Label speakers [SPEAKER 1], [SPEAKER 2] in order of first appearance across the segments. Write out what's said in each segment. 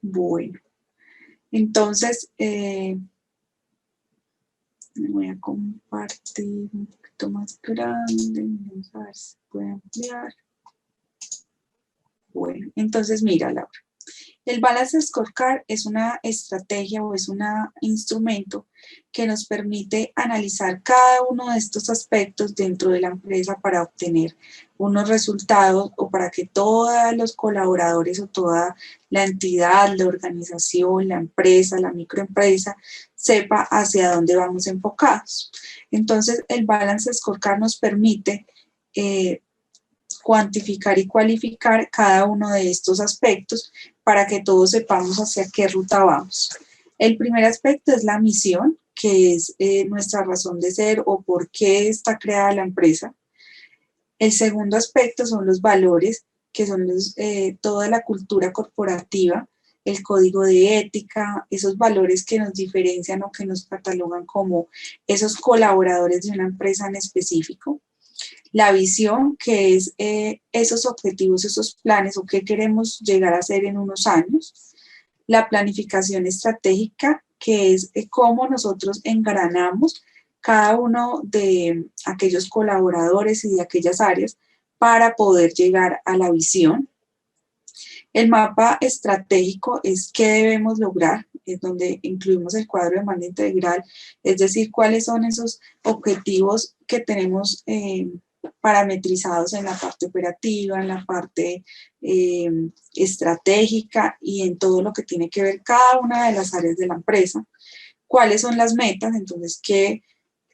[SPEAKER 1] Bueno, entonces voy a compartir un poquito más grande. Vamos a ver si puede ampliar. Bueno, entonces mira, Laura. El Balance Scorecard es una estrategia o es un instrumento que nos permite analizar cada uno de estos aspectos dentro de la empresa para obtener unos resultados o para que todos los colaboradores o toda la entidad, la organización, la empresa, la microempresa, sepa hacia dónde vamos enfocados. Entonces, el Balance Scorecard nos permite cuantificar y cualificar cada uno de estos aspectos para que todos sepamos hacia qué ruta vamos. El primer aspecto es la misión, que es nuestra razón de ser o por qué está creada la empresa. El segundo aspecto son los valores, que son toda la cultura corporativa, el código de ética, esos valores que nos diferencian o que nos catalogan como esos colaboradores de una empresa en específico. La visión, que es esos objetivos, esos planes o qué queremos llegar a hacer en unos años. La planificación estratégica, que es cómo nosotros engranamos cada uno de aquellos colaboradores y de aquellas áreas para poder llegar a la visión. El mapa estratégico es qué debemos lograr, es donde incluimos el cuadro de mando integral, es decir, cuáles son esos objetivos que tenemos parametrizados en la parte operativa, en la parte estratégica y en todo lo que tiene que ver cada una de las áreas de la empresa. ¿Cuáles son las metas? Entonces,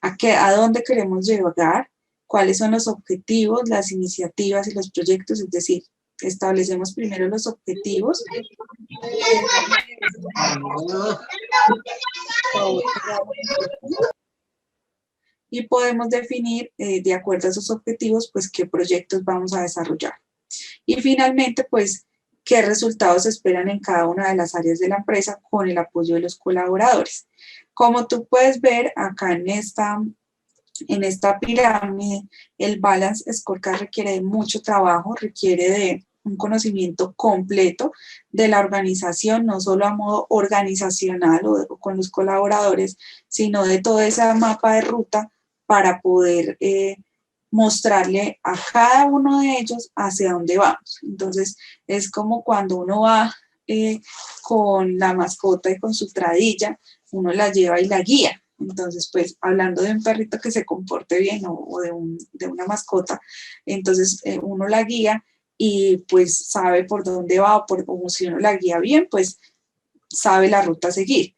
[SPEAKER 1] ¿a dónde queremos llegar? ¿Cuáles son los objetivos, las iniciativas y los proyectos? Es decir, establecemos primero los objetivos. Y podemos definir, de acuerdo a esos objetivos, pues qué proyectos vamos a desarrollar. Y finalmente, pues, qué resultados se esperan en cada una de las áreas de la empresa con el apoyo de los colaboradores. Como tú puedes ver acá en esta pirámide, el Balance Scorecard requiere de mucho trabajo, requiere de un conocimiento completo de la organización, no solo a modo organizacional o con los colaboradores, sino de todo ese mapa de ruta para poder mostrarle a cada uno de ellos hacia dónde vamos. Entonces, es como cuando uno va con la mascota y con su tradilla, uno la lleva y la guía. Entonces, pues, hablando de un perrito que se comporte bien o de una mascota, entonces uno la guía y pues sabe por dónde va o si uno la guía bien, pues sabe la ruta a seguir.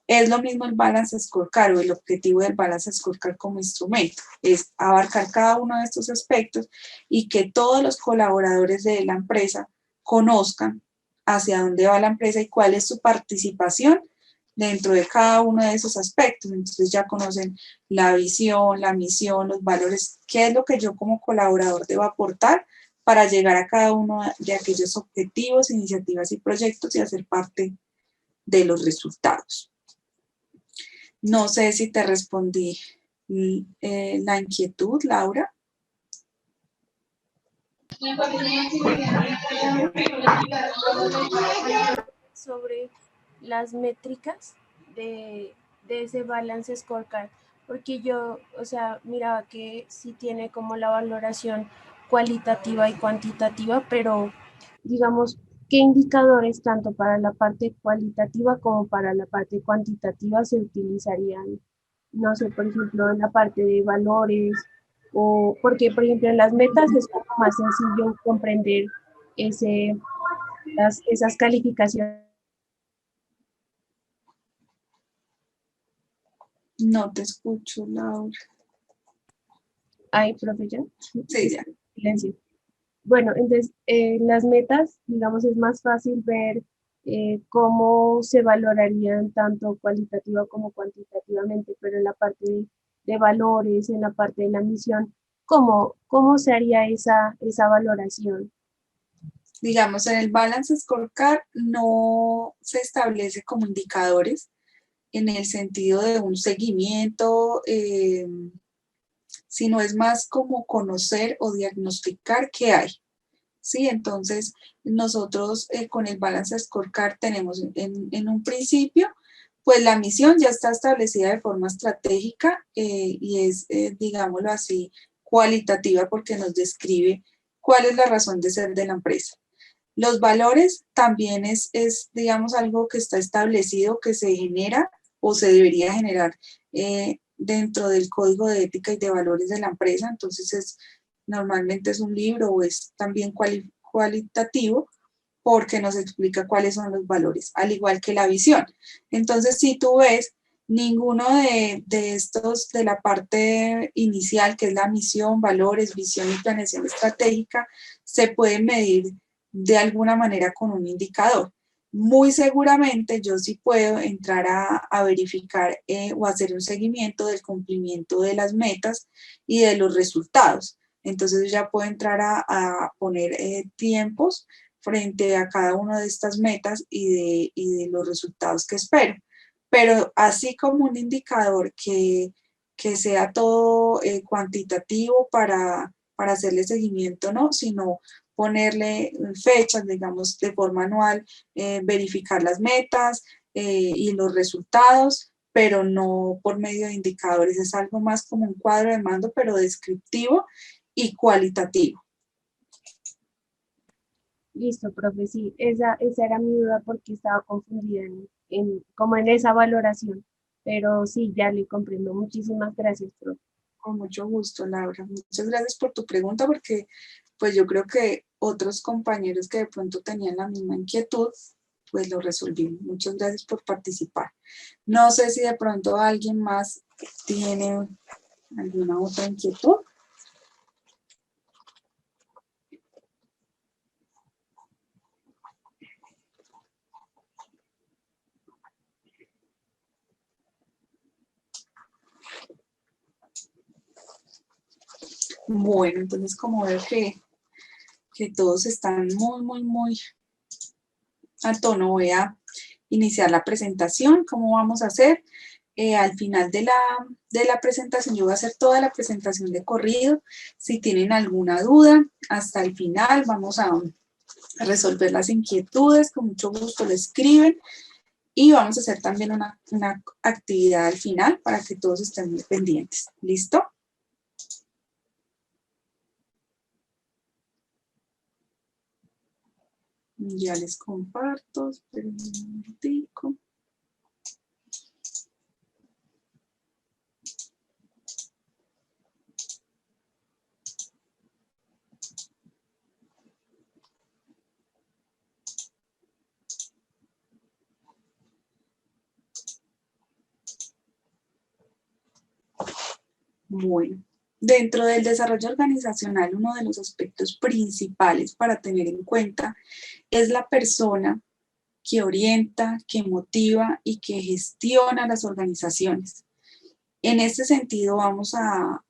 [SPEAKER 1] Es lo mismo el Balance Scorecard o el objetivo del Balance Scorecard como instrumento, es abarcar cada uno de estos aspectos y que todos los colaboradores de la empresa conozcan hacia dónde va la empresa y cuál es su participación dentro de cada uno de esos aspectos. Entonces ya conocen la visión, la misión, los valores, qué es lo que yo como colaborador debo aportar para llegar a cada uno de aquellos objetivos, iniciativas y proyectos y hacer parte de los resultados. No sé si te respondí la inquietud, Laura.
[SPEAKER 2] Sobre las métricas de ese Balance Scorecard, porque yo, o sea, miraba que sí tiene como la valoración cualitativa y cuantitativa, pero digamos, ¿qué indicadores tanto para la parte cualitativa como para la parte cuantitativa se utilizarían? No sé, por ejemplo, en la parte de valores, o porque, por ejemplo, en las metas es como más sencillo comprender esas calificaciones.
[SPEAKER 1] No te escucho, Laura.
[SPEAKER 2] Ay, profe, ¿ya?
[SPEAKER 1] Sí, ya.
[SPEAKER 2] Silencio. Bueno, entonces, las metas, digamos, es más fácil ver cómo se valorarían tanto cualitativa como cuantitativamente, pero en la parte de valores, en la parte de la misión, ¿cómo se haría esa valoración?
[SPEAKER 1] Digamos, en el Balance Scorecard no se establece como indicadores en el sentido de un seguimiento, sino es más como conocer o diagnosticar qué hay. ¿sí? Entonces, nosotros con el Balance Scorecard tenemos en un principio, pues la misión ya está establecida de forma estratégica y es, digámoslo así, cualitativa porque nos describe cuál es la razón de ser de la empresa. Los valores también digamos, algo que está establecido, que se genera o se debería generar dentro del código de ética y de valores de la empresa. Entonces, normalmente es un libro o es también cualitativo porque nos explica cuáles son los valores, al igual que la visión. Entonces, si tú ves, ninguno de estos, de la parte inicial, que es la misión, valores, visión y planeación estratégica, se puede medir de alguna manera con un indicador. Muy seguramente yo sí puedo entrar a verificar o hacer un seguimiento del cumplimiento de las metas y de los resultados. Entonces ya puedo entrar a poner tiempos frente a cada una de estas metas y de los resultados que espero. Pero así como un indicador que sea todo cuantitativo para hacerle seguimiento, no, sino ponerle fechas, digamos, de forma anual, verificar las metas y los resultados, pero no por medio de indicadores. Es algo más como un cuadro de mando, pero descriptivo y cualitativo.
[SPEAKER 2] Listo, profe, sí, esa era mi duda porque estaba confundida como en esa valoración, pero sí, ya le comprendo. Muchísimas gracias, profe.
[SPEAKER 1] Con mucho gusto, Laura. Muchas gracias por tu pregunta porque pues yo creo que otros compañeros que de pronto tenían la misma inquietud, pues lo resolvimos. Muchas gracias por participar. No sé si de pronto alguien más tiene alguna otra inquietud. Bueno, entonces como veo que todos están muy a tono, voy a iniciar la presentación. ¿Cómo vamos a hacer? Al final de la presentación, yo voy a hacer toda la presentación de corrido. Si tienen alguna duda, hasta el final vamos a resolver las inquietudes, con mucho gusto le escriben. Y vamos a hacer también una actividad al final para que todos estén muy pendientes. ¿Listo? Ya les comparto, esperen un momentico. Bueno, dentro del desarrollo organizacional, uno de los aspectos principales para tener en cuenta es la persona que orienta, que motiva y que gestiona las organizaciones. En este sentido vamos a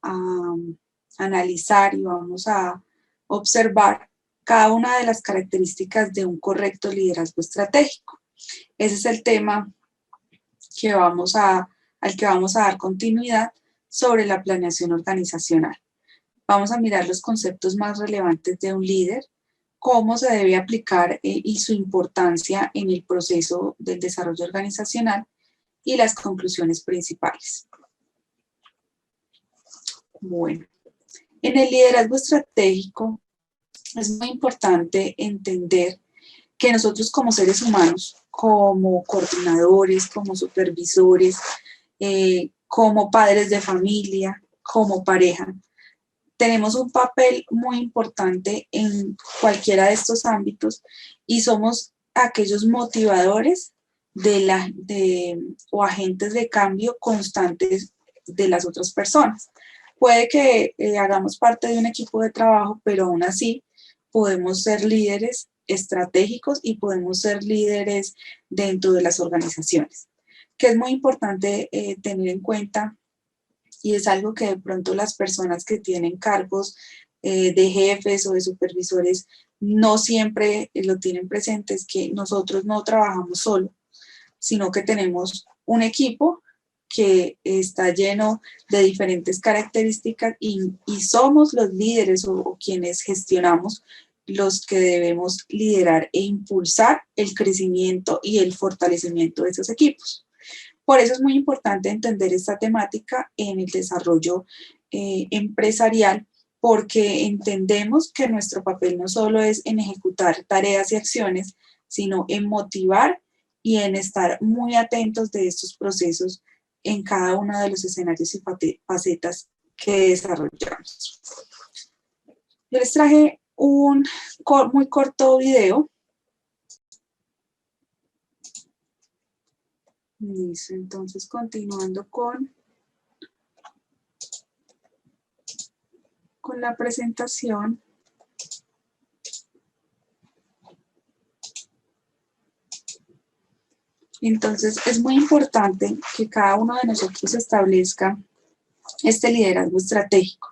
[SPEAKER 1] analizar y vamos a observar cada una de las características de un correcto liderazgo estratégico. Ese es el tema que al que vamos a dar continuidad sobre la planeación organizacional. Vamos a mirar los conceptos más relevantes de un líder, cómo se debe aplicar y su importancia en el proceso del desarrollo organizacional y las conclusiones principales. Bueno, en el liderazgo estratégico es muy importante entender que nosotros como seres humanos, como coordinadores, como supervisores, como padres de familia, como pareja, tenemos un papel muy importante en cualquiera de estos ámbitos y somos aquellos motivadores o agentes de cambio constantes de las otras personas. Puede que hagamos parte de un equipo de trabajo, pero aún así podemos ser líderes estratégicos y podemos ser líderes dentro de las organizaciones, que es muy importante tener en cuenta y es algo que de pronto las personas que tienen cargos de jefes o de supervisores no siempre lo tienen presente, es que nosotros no trabajamos solo, sino que tenemos un equipo que está lleno de diferentes características y somos los líderes o quienes gestionamos los que debemos liderar e impulsar el crecimiento y el fortalecimiento de esos equipos. Por eso es muy importante entender esta temática en el desarrollo empresarial, porque entendemos que nuestro papel no solo es en ejecutar tareas y acciones, sino en motivar y en estar muy atentos de estos procesos en cada uno de los escenarios y facetas que desarrollamos. Yo les traje un muy corto video. Listo, entonces continuando con la presentación. Entonces es muy importante que cada uno de nosotros establezca este liderazgo estratégico.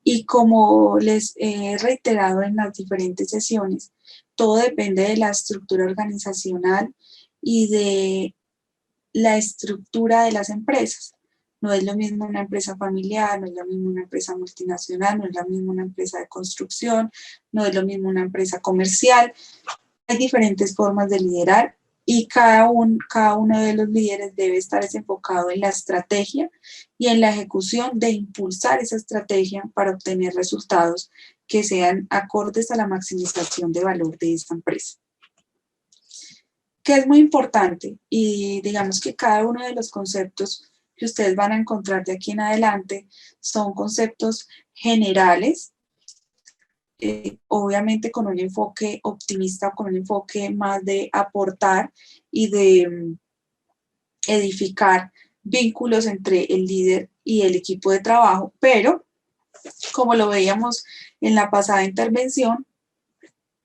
[SPEAKER 1] Y como les he reiterado en las diferentes sesiones, todo depende de la estructura organizacional y de la estructura de las empresas. No es lo mismo una empresa familiar, no es lo mismo una empresa multinacional, no es lo mismo una empresa de construcción, no es lo mismo una empresa comercial. Hay diferentes formas de liderar y cada uno de los líderes debe estar enfocado en la estrategia y en la ejecución de impulsar esa estrategia para obtener resultados que sean acordes a la maximización de valor de esta empresa. Que es muy importante y digamos que cada uno de los conceptos que ustedes van a encontrar de aquí en adelante son conceptos generales, obviamente con un enfoque optimista o con un enfoque más de aportar y de edificar vínculos entre el líder y el equipo de trabajo, pero como lo veíamos en la pasada intervención,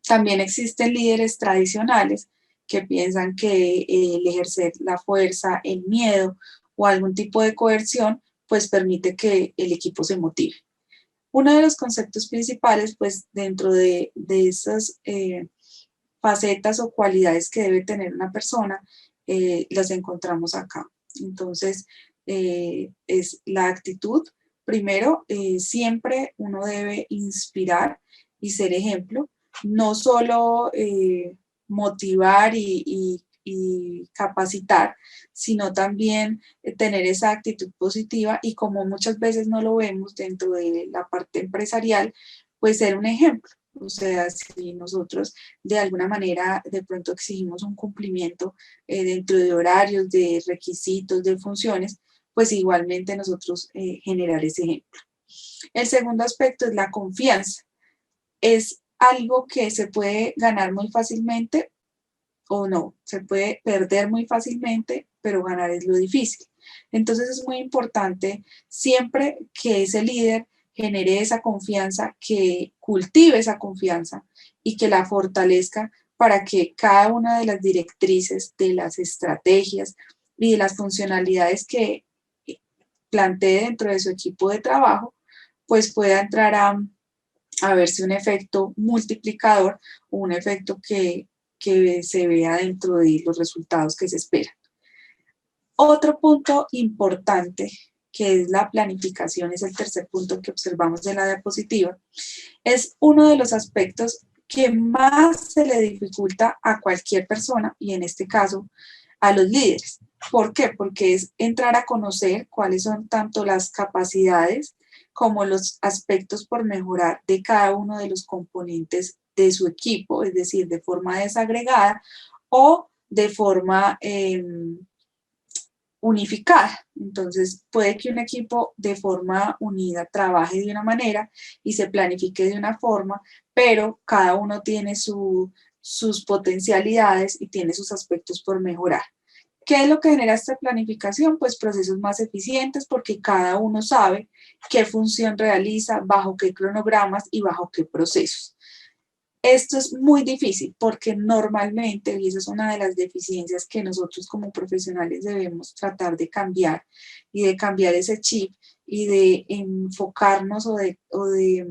[SPEAKER 1] también existen líderes tradicionales que piensan que el ejercer la fuerza, el miedo o algún tipo de coerción, pues permite que el equipo se motive. Uno de los conceptos principales, pues dentro de esas facetas o cualidades que debe tener una persona, las encontramos acá. Entonces, es la actitud. Primero, siempre uno debe inspirar y ser ejemplo, no solo motivar y capacitar, sino también tener esa actitud positiva y como muchas veces no lo vemos dentro de la parte empresarial, pues ser un ejemplo. O sea, si nosotros de alguna manera de pronto exigimos un cumplimiento dentro de horarios, de requisitos, de funciones, pues igualmente nosotros generar ese ejemplo. El segundo aspecto es la confianza. Es algo que se puede ganar muy fácilmente o no, se puede perder muy fácilmente, pero ganar es lo difícil. Entonces es muy importante siempre que ese líder genere esa confianza, que cultive esa confianza y que la fortalezca para que cada una de las directrices, de las estrategias y de las funcionalidades que plantee dentro de su equipo de trabajo, pues pueda entrar a verse un efecto multiplicador o un efecto que se vea dentro de los resultados que se esperan. Otro punto importante, que es la planificación, es el tercer punto que observamos en la diapositiva, es uno de los aspectos que más se le dificulta a cualquier persona y en este caso a los líderes. ¿Por qué? Porque es entrar a conocer cuáles son tanto las capacidades como los aspectos por mejorar de cada uno de los componentes de su equipo, es decir, de forma desagregada o de forma unificada. Entonces, puede que un equipo de forma unida trabaje de una manera y se planifique de una forma, pero cada uno tiene sus potencialidades y tiene sus aspectos por mejorar. ¿Qué es lo que genera esta planificación? Pues procesos más eficientes porque cada uno sabe qué función realiza, bajo qué cronogramas y bajo qué procesos. Esto es muy difícil porque normalmente, y esa es una de las deficiencias que nosotros como profesionales debemos tratar de cambiar y de cambiar ese chip y de enfocarnos o de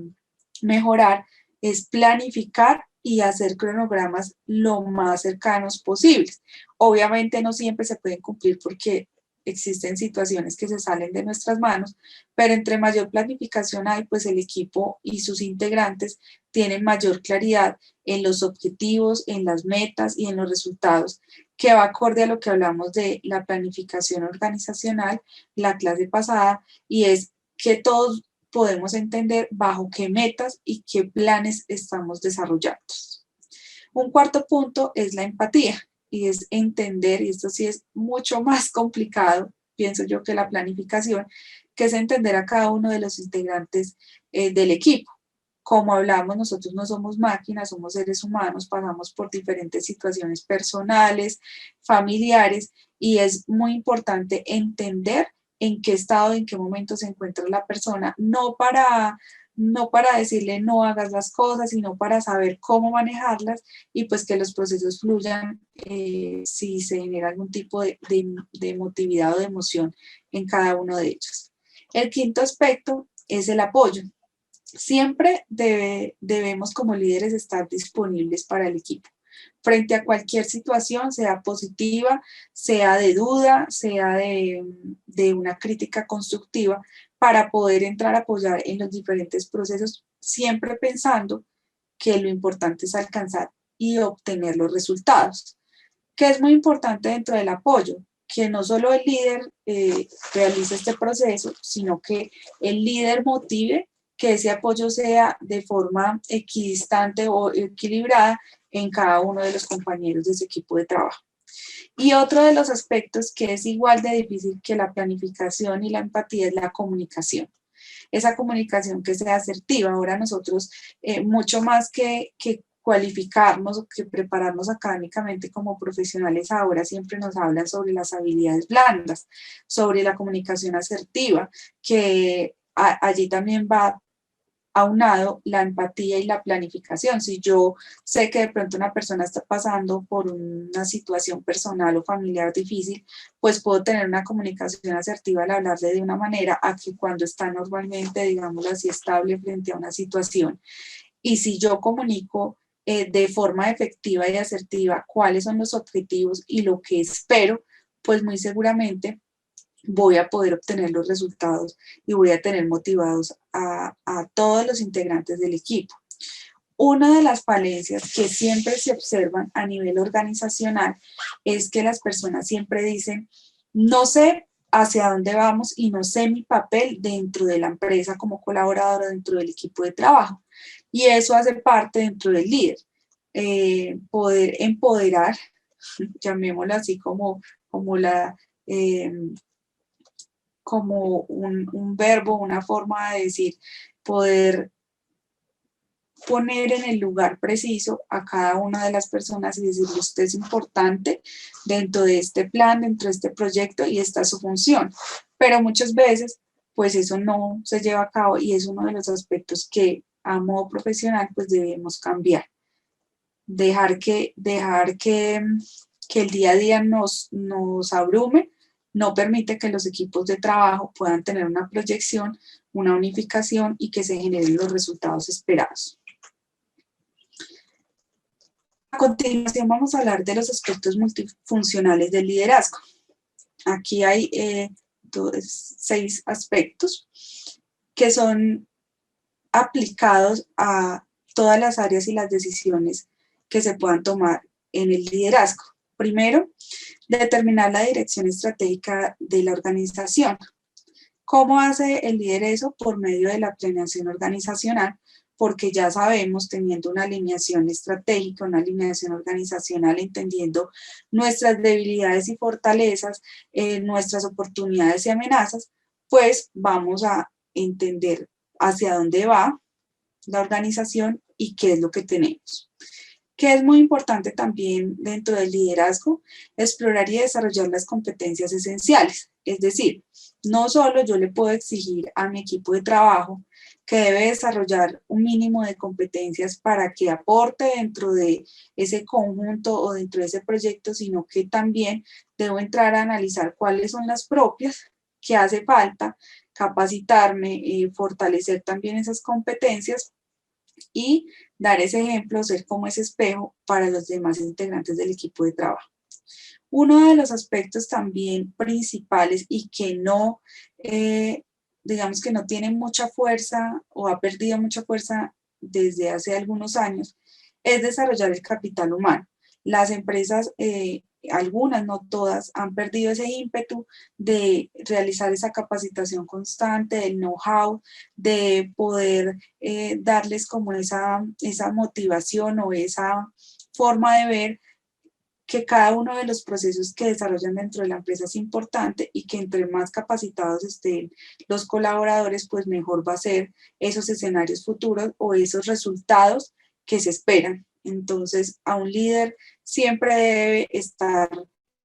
[SPEAKER 1] mejorar, es planificar y hacer cronogramas lo más cercanos posibles. Obviamente no siempre se pueden cumplir porque existen situaciones que se salen de nuestras manos, pero entre mayor planificación hay, pues el equipo y sus integrantes tienen mayor claridad en los objetivos, en las metas y en los resultados, que va acorde a lo que hablamos de la planificación organizacional la clase pasada, y es que todos podemos entender bajo qué metas y qué planes estamos desarrollando. Un cuarto punto es la empatía, y es entender, y esto sí es mucho más complicado, pienso yo, que la planificación, que es entender a cada uno de los integrantes del equipo. Como hablamos, nosotros no somos máquinas, somos seres humanos, pasamos por diferentes situaciones personales, familiares, y es muy importante entender en qué estado, en qué momento se encuentra la persona, no para decirle no hagas las cosas, sino para saber cómo manejarlas y pues que los procesos fluyan si se genera algún tipo de emotividad o de emoción en cada uno de ellos. El quinto aspecto es el apoyo. Siempre debemos como líderes estar disponibles para el equipo frente a cualquier situación, sea positiva, sea de duda, sea de una crítica constructiva, para poder entrar a apoyar en los diferentes procesos, siempre pensando que lo importante es alcanzar y obtener los resultados. Que es muy importante dentro del apoyo, que no solo el líder realice este proceso, sino que el líder motive que ese apoyo sea de forma equidistante o equilibrada en cada uno de los compañeros de su equipo de trabajo. Y otro de los aspectos que es igual de difícil que la planificación y la empatía es la comunicación. Esa comunicación que sea asertiva. Ahora nosotros, mucho más que cualificarnos o que prepararnos académicamente como profesionales, ahora siempre nos hablan sobre las habilidades blandas, sobre la comunicación asertiva, que allí también va aunado la empatía y la planificación. Si yo sé que de pronto una persona está pasando por una situación personal o familiar difícil, pues puedo tener una comunicación asertiva al hablarle de una manera a que cuando está normalmente, digamos así, estable frente a una situación. Y si yo comunico de forma efectiva y asertiva cuáles son los objetivos y lo que espero, pues muy seguramente voy a poder obtener los resultados y voy a tener motivados a todos los integrantes del equipo. Una de las falencias que siempre se observan a nivel organizacional es que las personas siempre dicen, no sé hacia dónde vamos y no sé mi papel dentro de la empresa como colaboradora, dentro del equipo de trabajo. Y eso hace parte dentro del líder. Poder empoderar, llamémoslo así como la... como un verbo, una forma de decir, poder poner en el lugar preciso a cada una de las personas y decirle, usted es importante dentro de este plan, dentro de este proyecto, y esta es su función. Pero muchas veces, pues eso no se lleva a cabo, y es uno de los aspectos que a modo profesional pues debemos cambiar. Dejar que el día a día nos abrume, no permite que los equipos de trabajo puedan tener una proyección, una unificación y que se generen los resultados esperados. A continuación vamos a hablar de los aspectos multifuncionales del liderazgo. Aquí hay 6 aspectos que son aplicados a todas las áreas y las decisiones que se puedan tomar en el liderazgo. Primero, determinar la dirección estratégica de la organización. ¿Cómo hace el líder eso? Por medio de la planeación organizacional, porque ya sabemos, teniendo una alineación estratégica, una alineación organizacional, entendiendo nuestras debilidades y fortalezas, nuestras oportunidades y amenazas, pues vamos a entender hacia dónde va la organización y qué es lo que tenemos. Que es muy importante también dentro del liderazgo, explorar y desarrollar las competencias esenciales. Es decir, no solo yo le puedo exigir a mi equipo de trabajo que debe desarrollar un mínimo de competencias para que aporte dentro de ese conjunto o dentro de ese proyecto, sino que también debo entrar a analizar cuáles son las propias, que hace falta, capacitarme, fortalecer también esas competencias y dar ese ejemplo, ser como ese espejo para los demás integrantes del equipo de trabajo. Uno de los aspectos también principales y que no, digamos que no tiene mucha fuerza o ha perdido mucha fuerza desde hace algunos años, es desarrollar el capital humano. Las empresas, algunas, no todas, han perdido ese ímpetu de realizar esa capacitación constante, del know-how, de poder darles como esa motivación o esa forma de ver que cada uno de los procesos que desarrollan dentro de la empresa es importante y que entre más capacitados estén los colaboradores, pues mejor va a ser esos escenarios futuros o esos resultados que se esperan. Entonces, a un líder siempre debe estar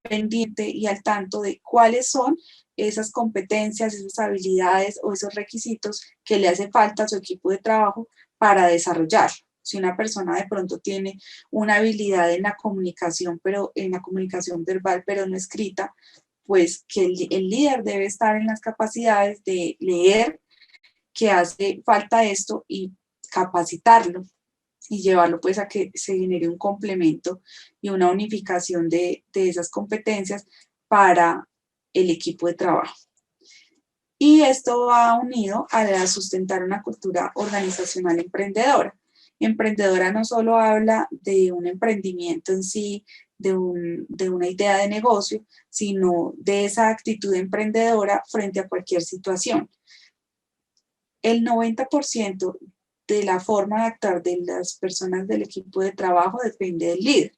[SPEAKER 1] pendiente y al tanto de cuáles son esas competencias, esas habilidades o esos requisitos que le hace falta a su equipo de trabajo para desarrollar. Si una persona de pronto tiene una habilidad en la comunicación, pero en la comunicación verbal, pero no escrita, pues que el líder debe estar en las capacidades de leer que hace falta esto y capacitarlo y llevarlo pues a que se genere un complemento y una unificación de esas competencias para el equipo de trabajo. Y esto va unido a sustentar una cultura organizacional emprendedora. Emprendedora no solo habla de un emprendimiento en sí, de una idea de negocio, sino de esa actitud emprendedora frente a cualquier situación. El 90% de la forma de actuar de las personas del equipo de trabajo depende del líder.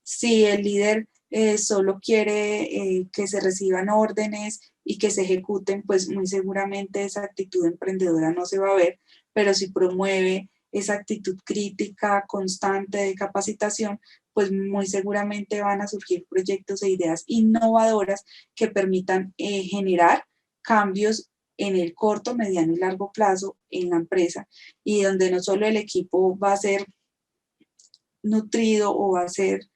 [SPEAKER 1] Si el líder solo quiere que se reciban órdenes y que se ejecuten, pues muy seguramente esa actitud emprendedora no se va a ver, pero si promueve esa actitud crítica constante de capacitación, pues muy seguramente van a surgir proyectos e ideas innovadoras que permitan generar cambios en el corto, mediano y largo plazo en la empresa y donde no solo el equipo va a ser nutrido o va a ser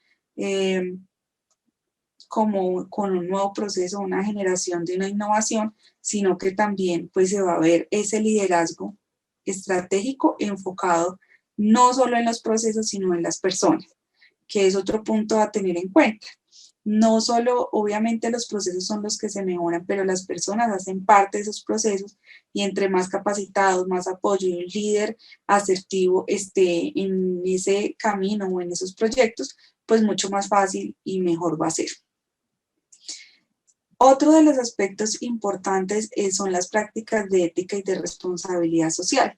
[SPEAKER 1] como con un nuevo proceso, una generación de una innovación, sino que también pues se va a ver ese liderazgo estratégico enfocado no solo en los procesos, sino en las personas, que es otro punto a tener en cuenta. No solo, obviamente los procesos son los que se mejoran, pero las personas hacen parte de esos procesos y entre más capacitados, más apoyo y un líder asertivo esté en ese camino o en esos proyectos, pues mucho más fácil y mejor va a ser. Otro de los aspectos importantes son las prácticas de ética y de responsabilidad social.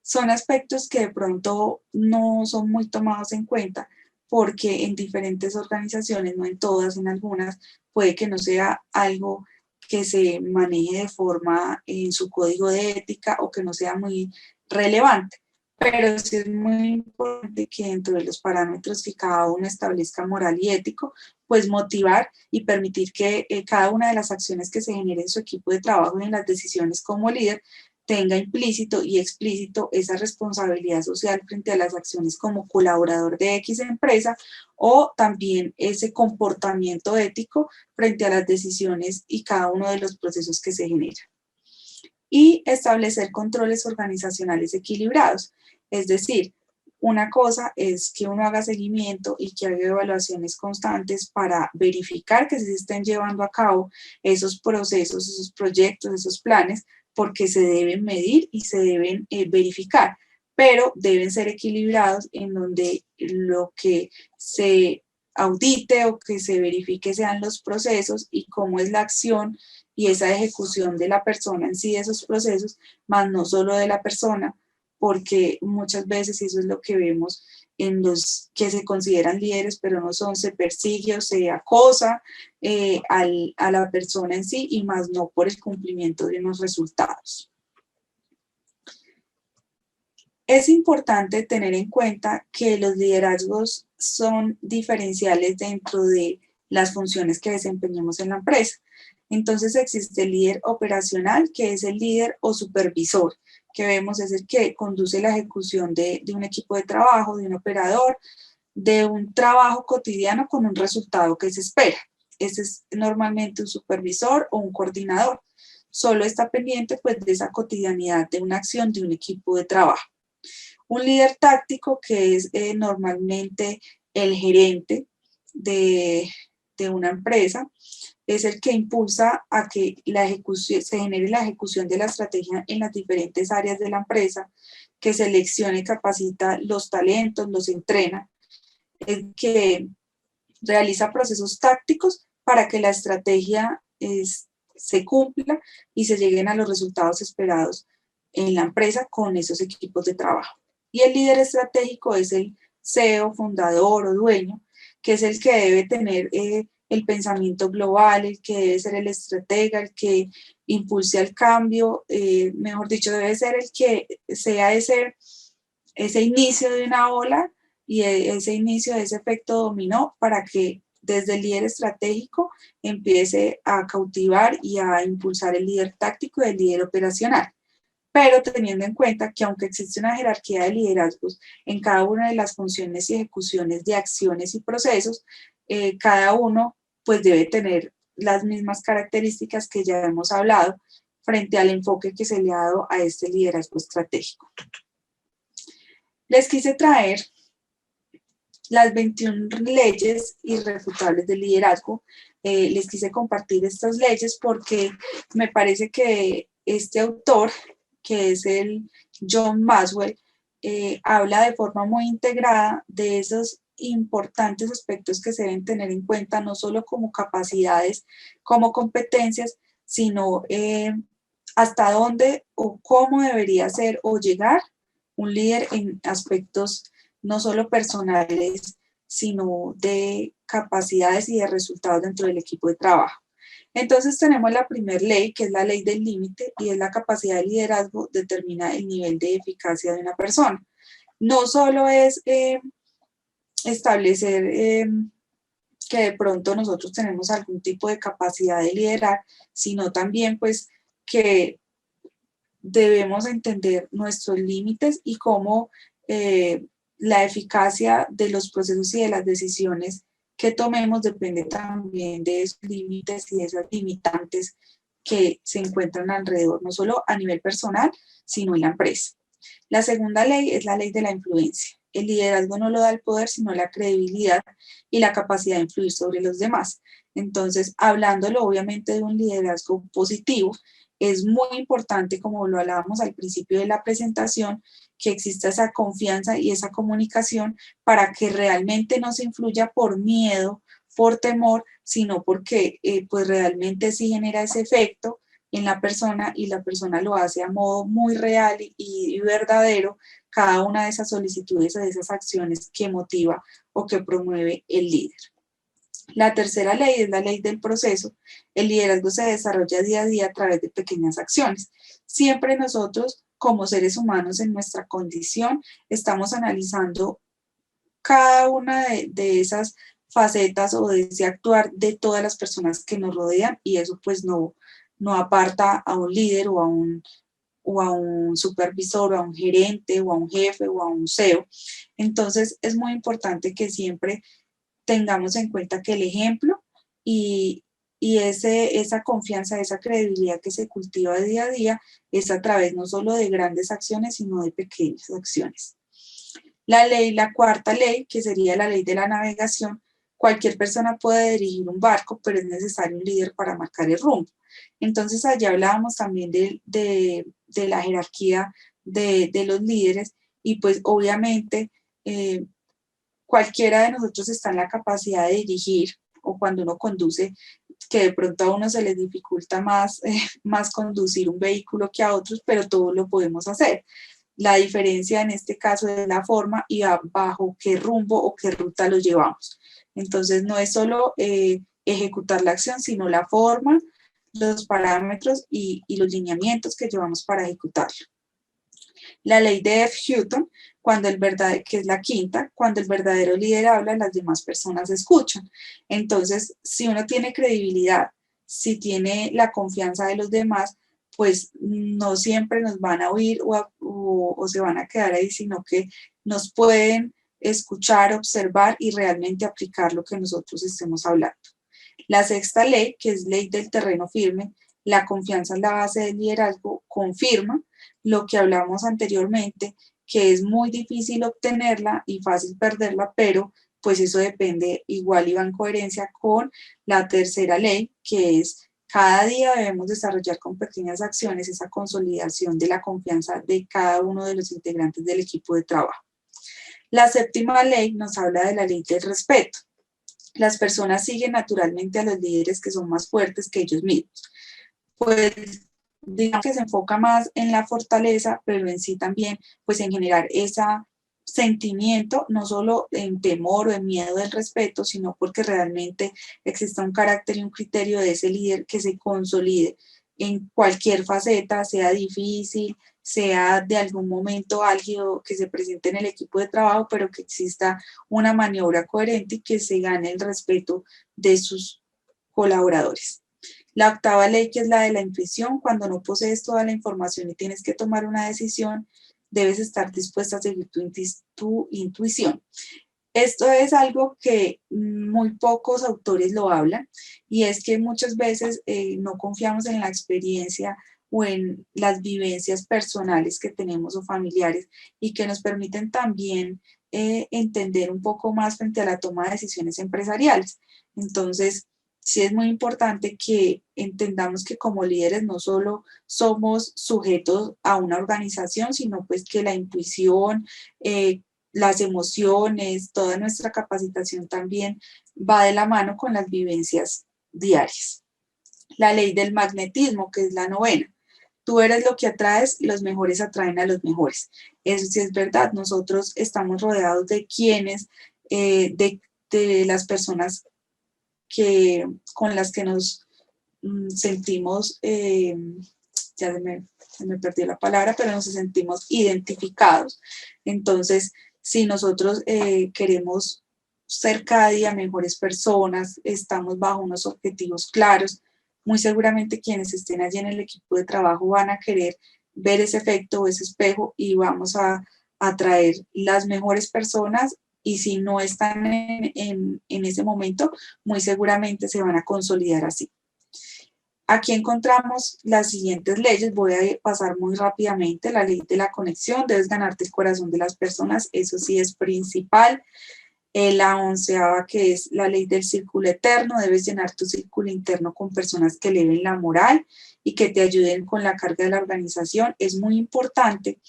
[SPEAKER 1] Son aspectos que de pronto no son muy tomados en cuenta porque en diferentes organizaciones, no en todas, en algunas, puede que no sea algo que se maneje de forma en su código de ética o que no sea muy relevante. Pero sí es muy importante que dentro de los parámetros que cada uno establezca moral y ético, pues motivar y permitir que cada una de las acciones que se genere en su equipo de trabajo y en las decisiones como líder tenga implícito y explícito esa responsabilidad social frente a las acciones como colaborador de X empresa o también ese comportamiento ético frente a las decisiones y cada uno de los procesos que se generan. Y establecer controles organizacionales equilibrados, es decir, una cosa es que uno haga seguimiento y que haga evaluaciones constantes para verificar que se estén llevando a cabo esos procesos, esos proyectos, esos planes, porque se deben medir y se deben verificar, pero deben ser equilibrados en donde lo que se audite o que se verifique sean los procesos y cómo es la acción y esa ejecución de la persona en sí de esos procesos, más no solo de la persona, porque muchas veces, y eso es lo que vemos en los que se consideran líderes, pero no son, se persigue o se acosa a la persona en sí y más no por el cumplimiento de unos resultados. Es importante tener en cuenta que los liderazgos son diferenciales dentro de las funciones que desempeñemos en la empresa. Entonces existe el líder operacional, que es el líder o supervisor, que vemos es el que conduce la ejecución de un equipo de trabajo, de un operador, de un trabajo cotidiano con un resultado que se espera. Ese es normalmente un supervisor o un coordinador. Solo está pendiente pues de esa cotidianidad de una acción de un equipo de trabajo. Un líder táctico que es normalmente el gerente de una empresa, es el que impulsa a que se genere la ejecución de la estrategia en las diferentes áreas de la empresa, que seleccione y capacita los talentos, los entrena, el que realiza procesos tácticos para que la estrategia se cumpla y se lleguen a los resultados esperados en la empresa con esos equipos de trabajo. Y el líder estratégico es el CEO, fundador o dueño, que es el que debe tener el pensamiento global, el que debe ser el estratega, el que impulse al cambio, mejor dicho, debe ser el que sea ese inicio de una ola y ese inicio de ese efecto dominó para que desde el líder estratégico empiece a cautivar y a impulsar el líder táctico y el líder operacional. Pero teniendo en cuenta que aunque existe una jerarquía de liderazgos en cada una de las funciones y ejecuciones de acciones y procesos, cada uno pues debe tener las mismas características que ya hemos hablado frente al enfoque que se le ha dado a este liderazgo estratégico. Les quise traer las 21 leyes irrefutables del liderazgo. Les quise compartir estas leyes porque me parece que este autor, que es el John Maxwell, habla de forma muy integrada de esos importantes aspectos que se deben tener en cuenta, no solo como capacidades, como competencias, sino hasta dónde o cómo debería ser o llegar un líder en aspectos no solo personales, sino de capacidades y de resultados dentro del equipo de trabajo. Entonces tenemos la primera ley, que es la ley del límite, y es la capacidad de liderazgo determina el nivel de eficacia de una persona. No solo es establecer que de pronto nosotros tenemos algún tipo de capacidad de liderar, sino también pues que debemos entender nuestros límites y cómo la eficacia de los procesos y de las decisiones que tomemos depende también de esos límites y de esas limitantes que se encuentran alrededor, no solo a nivel personal, sino en la empresa. La segunda ley es la ley de la influencia. El liderazgo no lo da el poder, sino la credibilidad y la capacidad de influir sobre los demás. Entonces, hablándolo obviamente de un liderazgo positivo, es muy importante, como lo hablábamos al principio de la presentación, que exista esa confianza y esa comunicación para que realmente no se influya por miedo, por temor, sino porque pues realmente sí genera ese efecto en la persona y la persona lo hace a modo muy real y verdadero cada una de esas solicitudes o de esas acciones que motiva o que promueve el líder. La tercera ley es la ley del proceso. El liderazgo se desarrolla día a día a través de pequeñas acciones. Siempre nosotros, como seres humanos en nuestra condición, estamos analizando cada una de esas facetas o de ese actuar de todas las personas que nos rodean y eso pues no aparta a un líder o a un supervisor o a un gerente o a un jefe o a un CEO. Entonces es muy importante que siempre tengamos en cuenta que el ejemplo y esa confianza, esa credibilidad que se cultiva día a día es a través no solo de grandes acciones, sino de pequeñas acciones. La cuarta ley, que sería la ley de la navegación, cualquier persona puede dirigir un barco, pero es necesario un líder para marcar el rumbo. Entonces, allá hablábamos también de la jerarquía de los líderes y pues obviamente cualquiera de nosotros está en la capacidad de dirigir o cuando uno conduce, que de pronto a uno se les dificulta más conducir un vehículo que a otros, pero todos lo podemos hacer. La diferencia en este caso es la forma y bajo qué rumbo o qué ruta lo llevamos. Entonces no es solo ejecutar la acción, sino la forma, los parámetros y los lineamientos que llevamos para ejecutarlo. La ley de F. Hutton, que es la quinta, cuando el verdadero líder habla, las demás personas escuchan. Entonces, si uno tiene credibilidad, si tiene la confianza de los demás, pues no siempre nos van a oír o se van a quedar ahí, sino que nos pueden escuchar, observar y realmente aplicar lo que nosotros estemos hablando. La sexta ley, que es ley del terreno firme, la confianza es la base del liderazgo, confirma lo que hablamos anteriormente, que es muy difícil obtenerla y fácil perderla, pero pues eso depende igual y va en coherencia con la tercera ley, que es cada día debemos desarrollar con pequeñas acciones esa consolidación de la confianza de cada uno de los integrantes del equipo de trabajo. La séptima ley nos habla de la ley del respeto. Las personas siguen naturalmente a los líderes que son más fuertes que ellos mismos. Pues digamos que se enfoca más en la fortaleza, pero en sí también, pues en generar ese sentimiento, no solo en temor o en miedo del respeto, sino porque realmente exista un carácter y un criterio de ese líder que se consolide en cualquier faceta, sea difícil, sea de algún momento álgido que se presente en el equipo de trabajo, pero que exista una maniobra coherente y que se gane el respeto de sus colaboradores. La octava ley, que es la de la intuición, cuando no posees toda la información y tienes que tomar una decisión, debes estar dispuesta a seguir tu intuición. Esto es algo que muy pocos autores lo hablan, y es que muchas veces no confiamos en la experiencia o en las vivencias personales que tenemos o familiares, y que nos permiten también entender un poco más frente a la toma de decisiones empresariales. Entonces, sí es muy importante que entendamos que como líderes no solo somos sujetos a una organización, sino pues que la intuición, las emociones, toda nuestra capacitación también va de la mano con las vivencias diarias. La ley del magnetismo, que es la novena. Tú eres lo que atraes, los mejores atraen a los mejores. Eso sí es verdad, nosotros estamos rodeados de quienes, de las personas con las que nos sentimos, ya se me perdió la palabra, pero nos sentimos identificados. Entonces, si nosotros queremos ser cada día mejores personas, estamos bajo unos objetivos claros, muy seguramente quienes estén allí en el equipo de trabajo van a querer ver ese efecto o ese espejo, y vamos a atraer las mejores personas, y si no están en ese momento, muy seguramente se van a consolidar así. Aquí encontramos las siguientes leyes, voy a pasar muy rápidamente. La ley de la conexión, debes ganarte el corazón de las personas, eso sí es principal. La onceava, que es la ley del círculo eterno, debes llenar tu círculo interno con personas que eleven la moral y que te ayuden con la carga de la organización. Es muy importante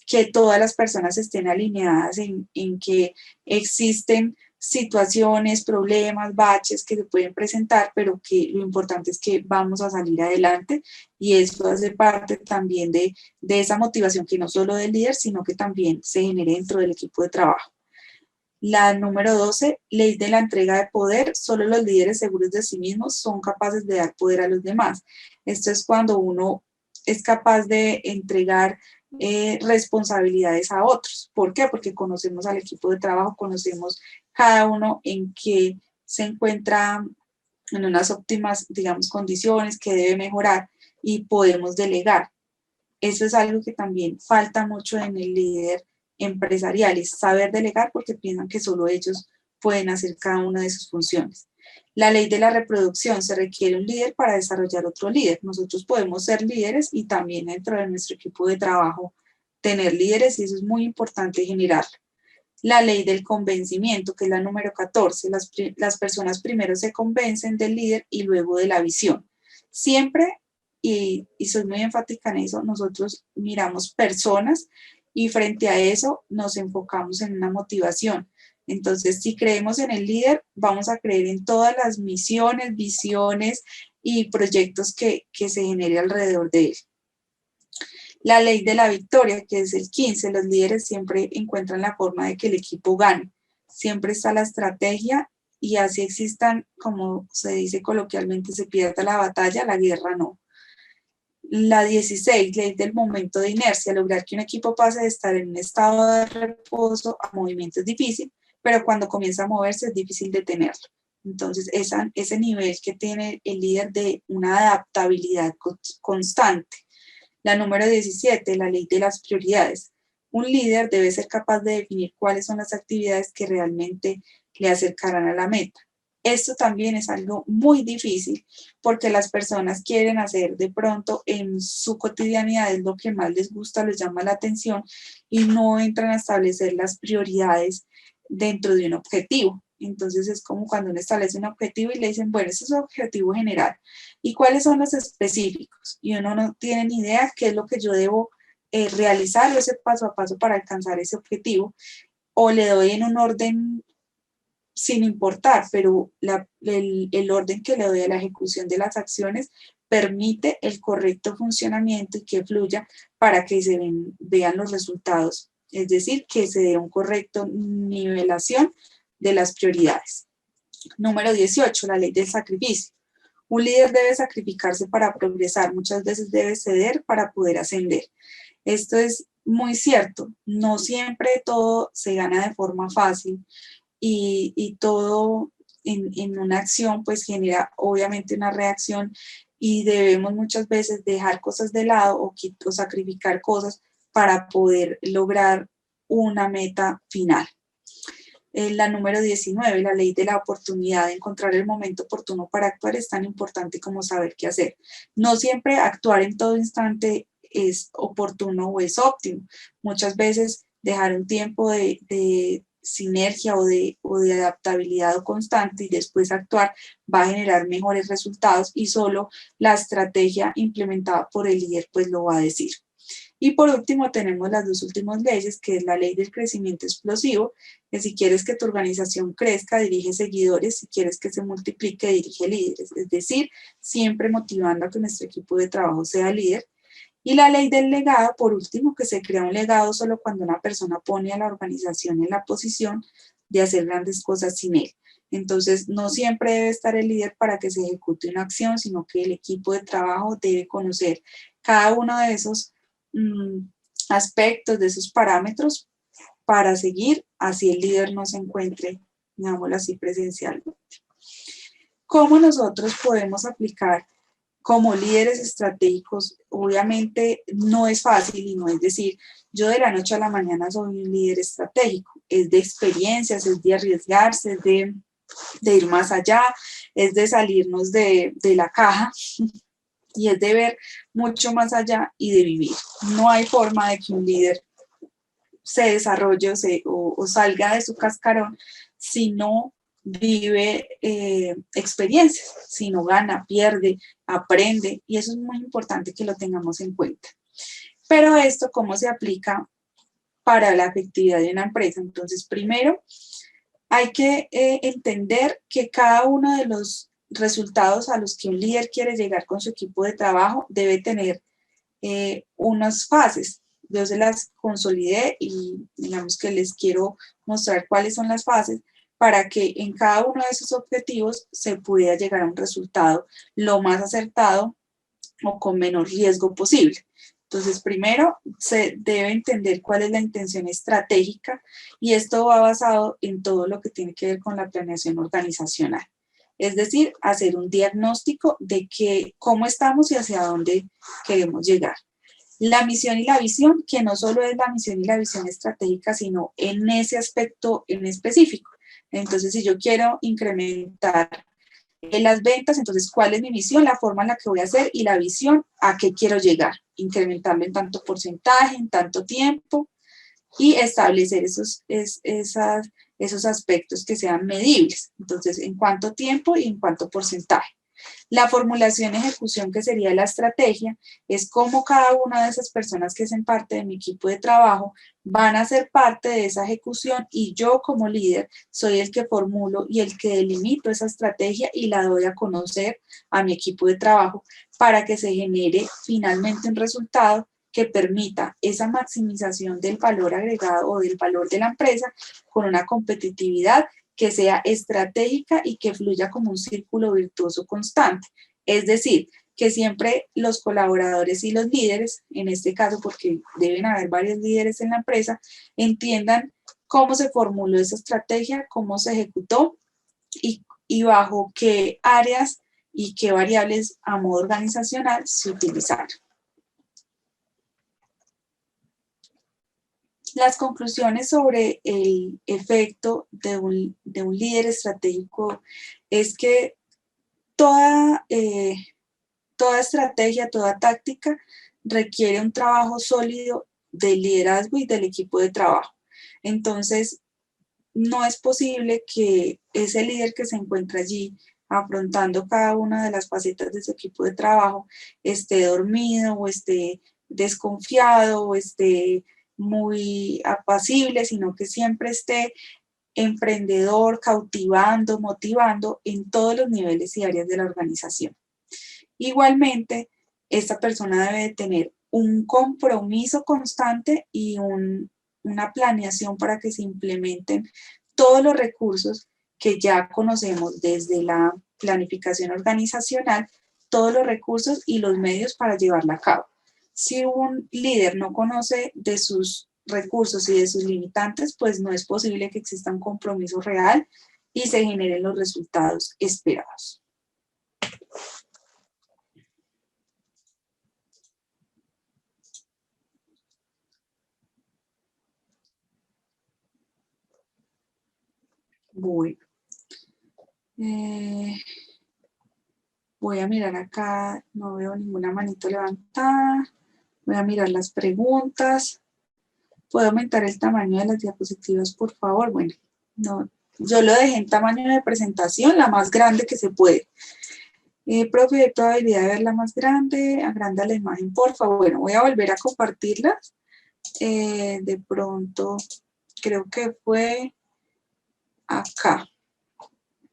[SPEAKER 1] que todas las personas estén alineadas en que existen situaciones, problemas, baches que se pueden presentar, pero que lo importante es que vamos a salir adelante, y eso hace parte también de esa motivación que no solo del líder, sino que también se genere dentro del equipo de trabajo. La número 12, ley de la entrega de poder. Solo los líderes seguros de sí mismos son capaces de dar poder a los demás. Esto es cuando uno es capaz de entregar responsabilidades a otros. ¿Por qué? Porque conocemos al equipo de trabajo, conocemos cada uno en qué se encuentra en unas óptimas, digamos, condiciones, que debe mejorar, y podemos delegar. Eso es algo que también falta mucho en el líder empresarial, es saber delegar, porque piensan que solo ellos pueden hacer cada una de sus funciones. La ley de la reproducción, se requiere un líder para desarrollar otro líder. Nosotros podemos ser líderes y también dentro de nuestro equipo de trabajo tener líderes, y eso es muy importante generarlo. La ley del convencimiento, que es la número 14, las personas primero se convencen del líder y luego de la visión. Siempre, y soy muy enfática en eso, nosotros miramos personas y frente a eso nos enfocamos en una motivación. Entonces, si creemos en el líder, vamos a creer en todas las misiones, visiones y proyectos que se genere alrededor de él. La ley de la victoria, que es el 15, los líderes siempre encuentran la forma de que el equipo gane. Siempre está la estrategia, y así existan, como se dice coloquialmente, se pierda la batalla, la guerra no. La 16, ley del momento de inercia, lograr que un equipo pase de estar en un estado de reposo a movimiento es difícil, pero cuando comienza a moverse es difícil detenerlo. Entonces, ese nivel que tiene el líder de una adaptabilidad constante. La número 17, la ley de las prioridades. Un líder debe ser capaz de definir cuáles son las actividades que realmente le acercarán a la meta. Esto también es algo muy difícil, porque las personas quieren hacer de pronto en su cotidianidad es lo que más les gusta, les llama la atención, y no entran a establecer las prioridades dentro de un objetivo. Entonces es como cuando uno establece un objetivo y le dicen, bueno, ese es su objetivo general. ¿Y cuáles son los específicos? Y uno no tiene ni idea qué es lo que yo debo realizar ese paso a paso para alcanzar ese objetivo. O le doy en un orden sin importar, pero el orden que le doy a la ejecución de las acciones permite el correcto funcionamiento y que fluya para que se vean los resultados. Es decir, que se dé un correcto nivelación de las prioridades. Número 18, la ley del sacrificio. Un líder debe sacrificarse para progresar, muchas veces debe ceder para poder ascender. Esto es muy cierto, no siempre todo se gana de forma fácil y todo en una acción pues genera obviamente una reacción y debemos muchas veces dejar cosas de lado o sacrificar cosas para poder lograr una meta final. La número 19, la ley de la oportunidad, de encontrar el momento oportuno para actuar es tan importante como saber qué hacer. No siempre actuar en todo instante es oportuno o es óptimo. Muchas veces dejar un tiempo de sinergia o de adaptabilidad constante y después actuar va a generar mejores resultados y solo la estrategia implementada por el líder pues lo va a decir. Y por último tenemos las dos últimas leyes, que es la ley del crecimiento explosivo, que si quieres que tu organización crezca, dirige seguidores, si quieres que se multiplique, dirige líderes, es decir, siempre motivando a que nuestro equipo de trabajo sea líder. Y la ley del legado, por último, que se crea un legado solo cuando una persona pone a la organización en la posición de hacer grandes cosas sin él. Entonces, no siempre debe estar el líder para que se ejecute una acción, sino que el equipo de trabajo debe conocer cada uno de esos aspectos, de esos parámetros para seguir, así el líder no se encuentre, digámoslo así, presencialmente. ¿Cómo nosotros podemos aplicar como líderes estratégicos? Obviamente no es fácil y no es decir, yo de la noche a la mañana soy un líder estratégico, es de experiencias, es de arriesgarse, es de ir más allá, es de salirnos de la caja y es de ver mucho más allá y de vivir. No hay forma de que un líder se desarrolle o salga de su cascarón si no vive experiencias, si no gana, pierde, aprende, y eso es muy importante que lo tengamos en cuenta. Pero esto, ¿cómo se aplica para la efectividad de una empresa? Entonces, primero, hay que entender que cada uno de los resultados a los que un líder quiere llegar con su equipo de trabajo debe tener unas fases. Yo se las consolidé y digamos que les quiero mostrar cuáles son las fases para que en cada uno de esos objetivos se pueda llegar a un resultado lo más acertado o con menor riesgo posible. Entonces, primero se debe entender cuál es la intención estratégica y esto va basado en todo lo que tiene que ver con la planeación organizacional. Es decir, hacer un diagnóstico de cómo estamos y hacia dónde queremos llegar. La misión y la visión, que no solo es la misión y la visión estratégica, sino en ese aspecto en específico. Entonces, si yo quiero incrementar en las ventas, entonces, ¿cuál es mi visión? La forma en la que voy a hacer y la visión, ¿a qué quiero llegar? Incrementarlo en tanto porcentaje, en tanto tiempo y establecer esos aspectos que sean medibles. Entonces, ¿en cuánto tiempo y en cuánto porcentaje? La formulación y ejecución, que sería la estrategia, es cómo cada una de esas personas que hacen parte de mi equipo de trabajo van a ser parte de esa ejecución y yo como líder soy el que formulo y el que delimito esa estrategia y la doy a conocer a mi equipo de trabajo para que se genere finalmente un resultado que permita esa maximización del valor agregado o del valor de la empresa con una competitividad que sea estratégica y que fluya como un círculo virtuoso constante. Es decir, que siempre los colaboradores y los líderes, en este caso porque deben haber varios líderes en la empresa, entiendan cómo se formuló esa estrategia, cómo se ejecutó y bajo qué áreas y qué variables a modo organizacional se utilizaron. Las conclusiones sobre el efecto de un líder estratégico es que toda estrategia, toda táctica requiere un trabajo sólido del liderazgo y del equipo de trabajo. Entonces, no es posible que ese líder que se encuentra allí afrontando cada una de las facetas de su equipo de trabajo esté dormido o esté desconfiado o esté muy apacible, sino que siempre esté emprendedor, cautivando, motivando en todos los niveles y áreas de la organización. Igualmente, esta persona debe tener un compromiso constante y una planeación para que se implementen todos los recursos que ya conocemos desde la planificación organizacional, todos los recursos y los medios para llevarla a cabo. Si un líder no conoce de sus recursos y de sus limitantes, pues no es posible que exista un compromiso real y se generen los resultados esperados. Bueno, voy a mirar acá, no veo ninguna manito levantada. Voy a mirar las preguntas. ¿Puedo aumentar el tamaño de las diapositivas, por favor? Bueno, no, yo lo dejé en tamaño de presentación, la más grande que se puede. Profe, ¿hay probabilidad de verla más grande? Agranda la imagen, por favor. Bueno, voy a volver a compartirlas. De pronto, creo que fue acá.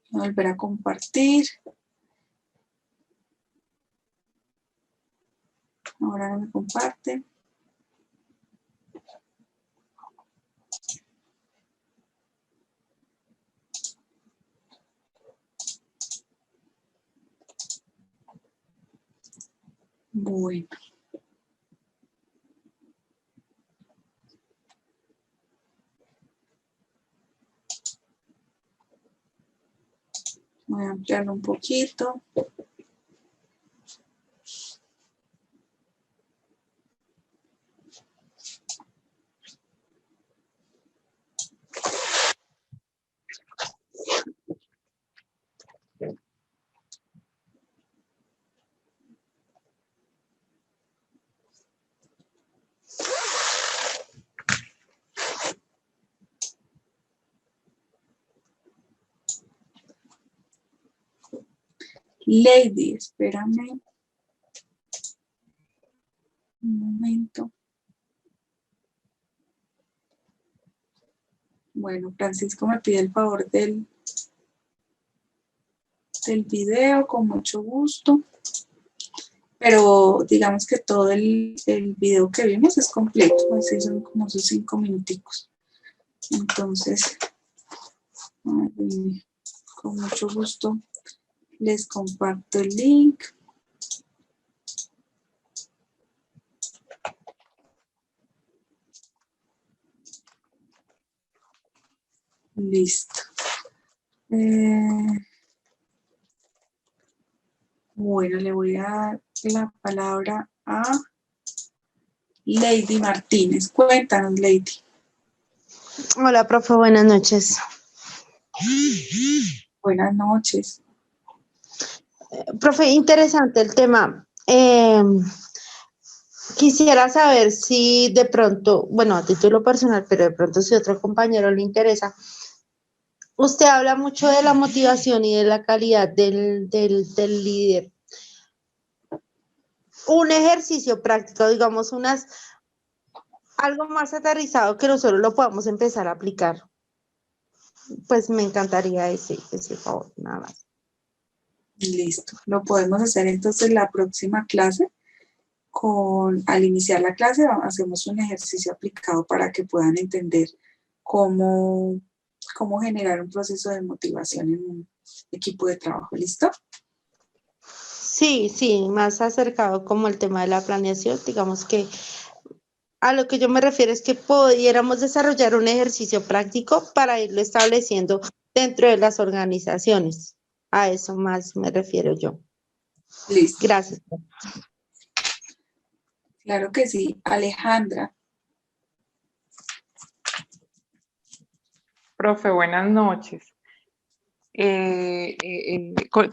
[SPEAKER 1] Voy a volver a compartir. Ahora no me comparte. Bueno. Voy a ampliarlo un poquito. Lady, espérame un momento. Bueno, Francisco me pide el favor del video, con mucho gusto. Pero digamos que todo el video que vimos es completo, así son como sus 5 minuticos. Entonces, con mucho gusto les comparto el link. Listo. Bueno, le voy a dar la palabra a Lady Martínez. Cuéntanos, Lady.
[SPEAKER 3] Hola, profe, buenas noches.
[SPEAKER 1] Buenas noches.
[SPEAKER 3] Profe, interesante el tema. Quisiera saber si de pronto, bueno, a título personal, pero de pronto si otro compañero le interesa, usted habla mucho de la motivación y de la calidad del líder. Un ejercicio práctico, digamos, algo más aterrizado que nosotros lo podamos empezar a aplicar. Pues me encantaría ese favor, nada más.
[SPEAKER 1] Listo. Lo podemos hacer entonces la próxima clase. Al iniciar la clase hacemos un ejercicio aplicado para que puedan entender cómo generar un proceso de motivación en un equipo de trabajo. ¿Listo?
[SPEAKER 3] Sí, más acercado como el tema de la planeación, digamos que a lo que yo me refiero es que pudiéramos desarrollar un ejercicio práctico para irlo estableciendo dentro de las organizaciones. A eso más me refiero yo.
[SPEAKER 1] Listo.
[SPEAKER 3] Gracias.
[SPEAKER 1] Claro que sí. Alejandra.
[SPEAKER 4] Profe, buenas noches.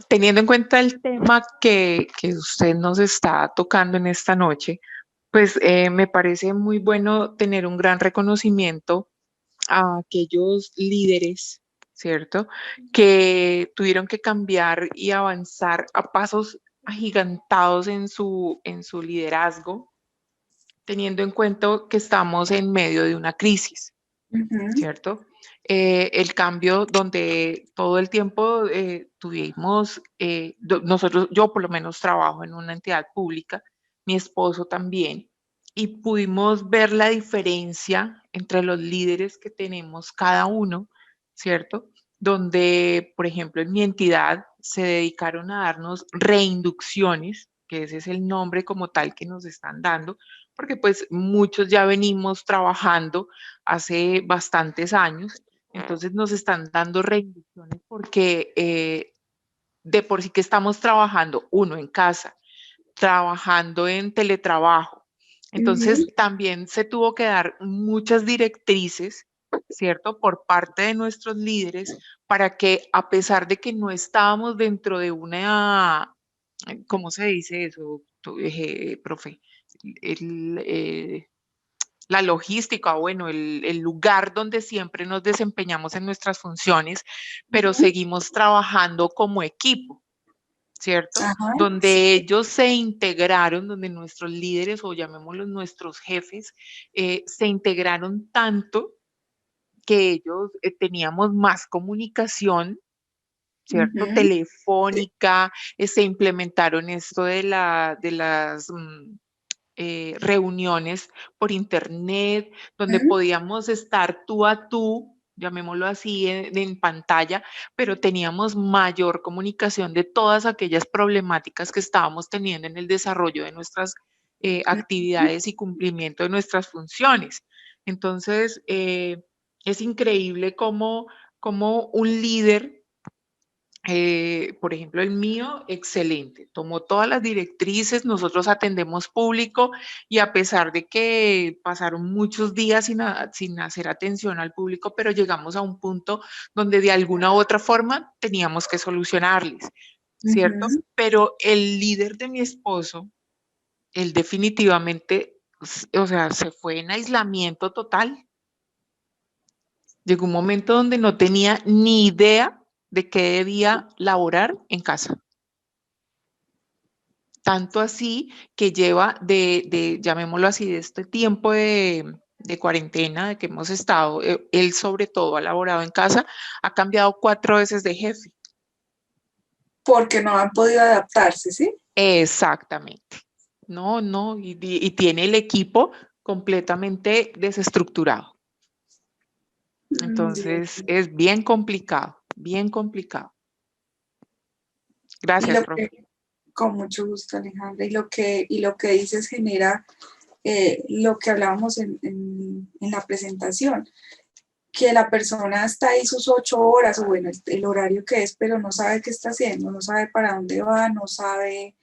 [SPEAKER 4] Teniendo en cuenta el tema que usted nos está tocando en esta noche, pues me parece muy bueno tener un gran reconocimiento a aquellos líderes, ¿cierto? Que tuvieron que cambiar y avanzar a pasos agigantados en su liderazgo, teniendo en cuenta que estamos en medio de una crisis, ¿cierto? El cambio donde todo el tiempo tuvimos, nosotros, yo por lo menos trabajo en una entidad pública, mi esposo también, y pudimos ver la diferencia entre los líderes que tenemos cada uno, ¿cierto? Donde, por ejemplo, en mi entidad se dedicaron a darnos reinducciones, que ese es el nombre como tal que nos están dando, porque pues muchos ya venimos trabajando hace bastantes años, entonces nos están dando reinducciones porque de por sí que estamos trabajando, uno en casa, trabajando en teletrabajo, entonces también se tuvo que dar muchas directrices, ¿cierto? Por parte de nuestros líderes para que a pesar de que no estábamos dentro de una, ¿cómo se dice eso, profe? El, la logística, bueno, el lugar donde siempre nos desempeñamos en nuestras funciones, pero seguimos trabajando como equipo, ¿cierto?
[SPEAKER 1] Ajá,
[SPEAKER 4] Donde ellos se integraron, donde nuestros líderes, o llamémoslos nuestros jefes, se integraron tanto que ellos teníamos más comunicación, ¿cierto? Telefónica, se implementaron esto de las reuniones por internet, donde podíamos estar tú a tú, llamémoslo así, en pantalla, pero teníamos mayor comunicación de todas aquellas problemáticas que estábamos teniendo en el desarrollo de nuestras actividades y cumplimiento de nuestras funciones. Entonces, es increíble cómo un líder, por ejemplo, el mío, excelente. Tomó todas las directrices, nosotros atendemos público y a pesar de que pasaron muchos días sin hacer atención al público, pero llegamos a un punto donde de alguna u otra forma teníamos que solucionarles, ¿cierto? Pero el líder de mi esposo, él definitivamente, o sea, se fue en aislamiento total. Llegó un momento donde no tenía ni idea de qué debía laborar en casa. Tanto así que lleva llamémoslo así, de este tiempo de cuarentena, de que hemos estado, él sobre todo ha laborado en casa, ha cambiado 4 veces de jefe.
[SPEAKER 1] Porque no han podido adaptarse, ¿sí?
[SPEAKER 4] Exactamente. No, y tiene el equipo completamente desestructurado. Entonces, es bien complicado, bien complicado. Gracias, profe.
[SPEAKER 1] Con mucho gusto, Alejandra. Y lo que dices genera lo que hablábamos en la presentación, que la persona está ahí sus 8 horas, o bueno, el horario que es, pero no sabe qué está haciendo, no sabe para dónde va, no sabe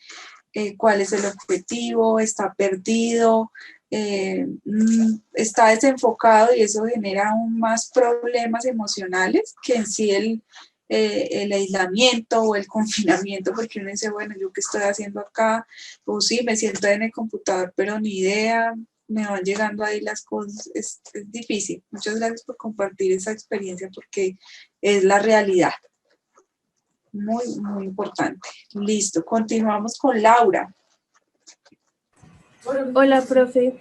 [SPEAKER 1] cuál es el objetivo, está perdido, está desenfocado, y eso genera aún más problemas emocionales que en sí el aislamiento o el confinamiento, porque uno dice, bueno, ¿yo qué estoy haciendo acá? O sí, me siento en el computador, pero ni idea, me van llegando ahí las cosas, es difícil. Muchas gracias por compartir esa experiencia, porque es la realidad. Muy, muy importante. Listo, continuamos con Laura.
[SPEAKER 2] Hola, profe.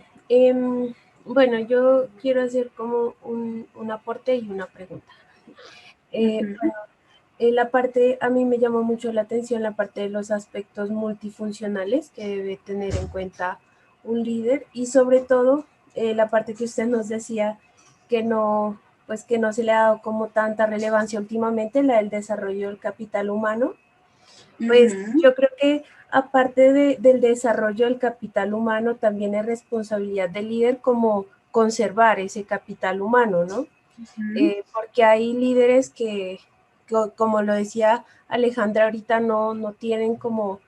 [SPEAKER 2] Bueno, yo quiero hacer como un aporte y una pregunta. La parte, a mí me llamó mucho la atención la parte de los aspectos multifuncionales que debe tener en cuenta un líder, y sobre todo la parte que usted nos decía que no, pues que no se le ha dado como tanta relevancia últimamente, la del desarrollo del capital humano. Pues yo creo que aparte del desarrollo del capital humano, también es responsabilidad del líder como conservar ese capital humano, ¿no? Porque hay líderes que, como lo decía Alejandra ahorita, no tienen como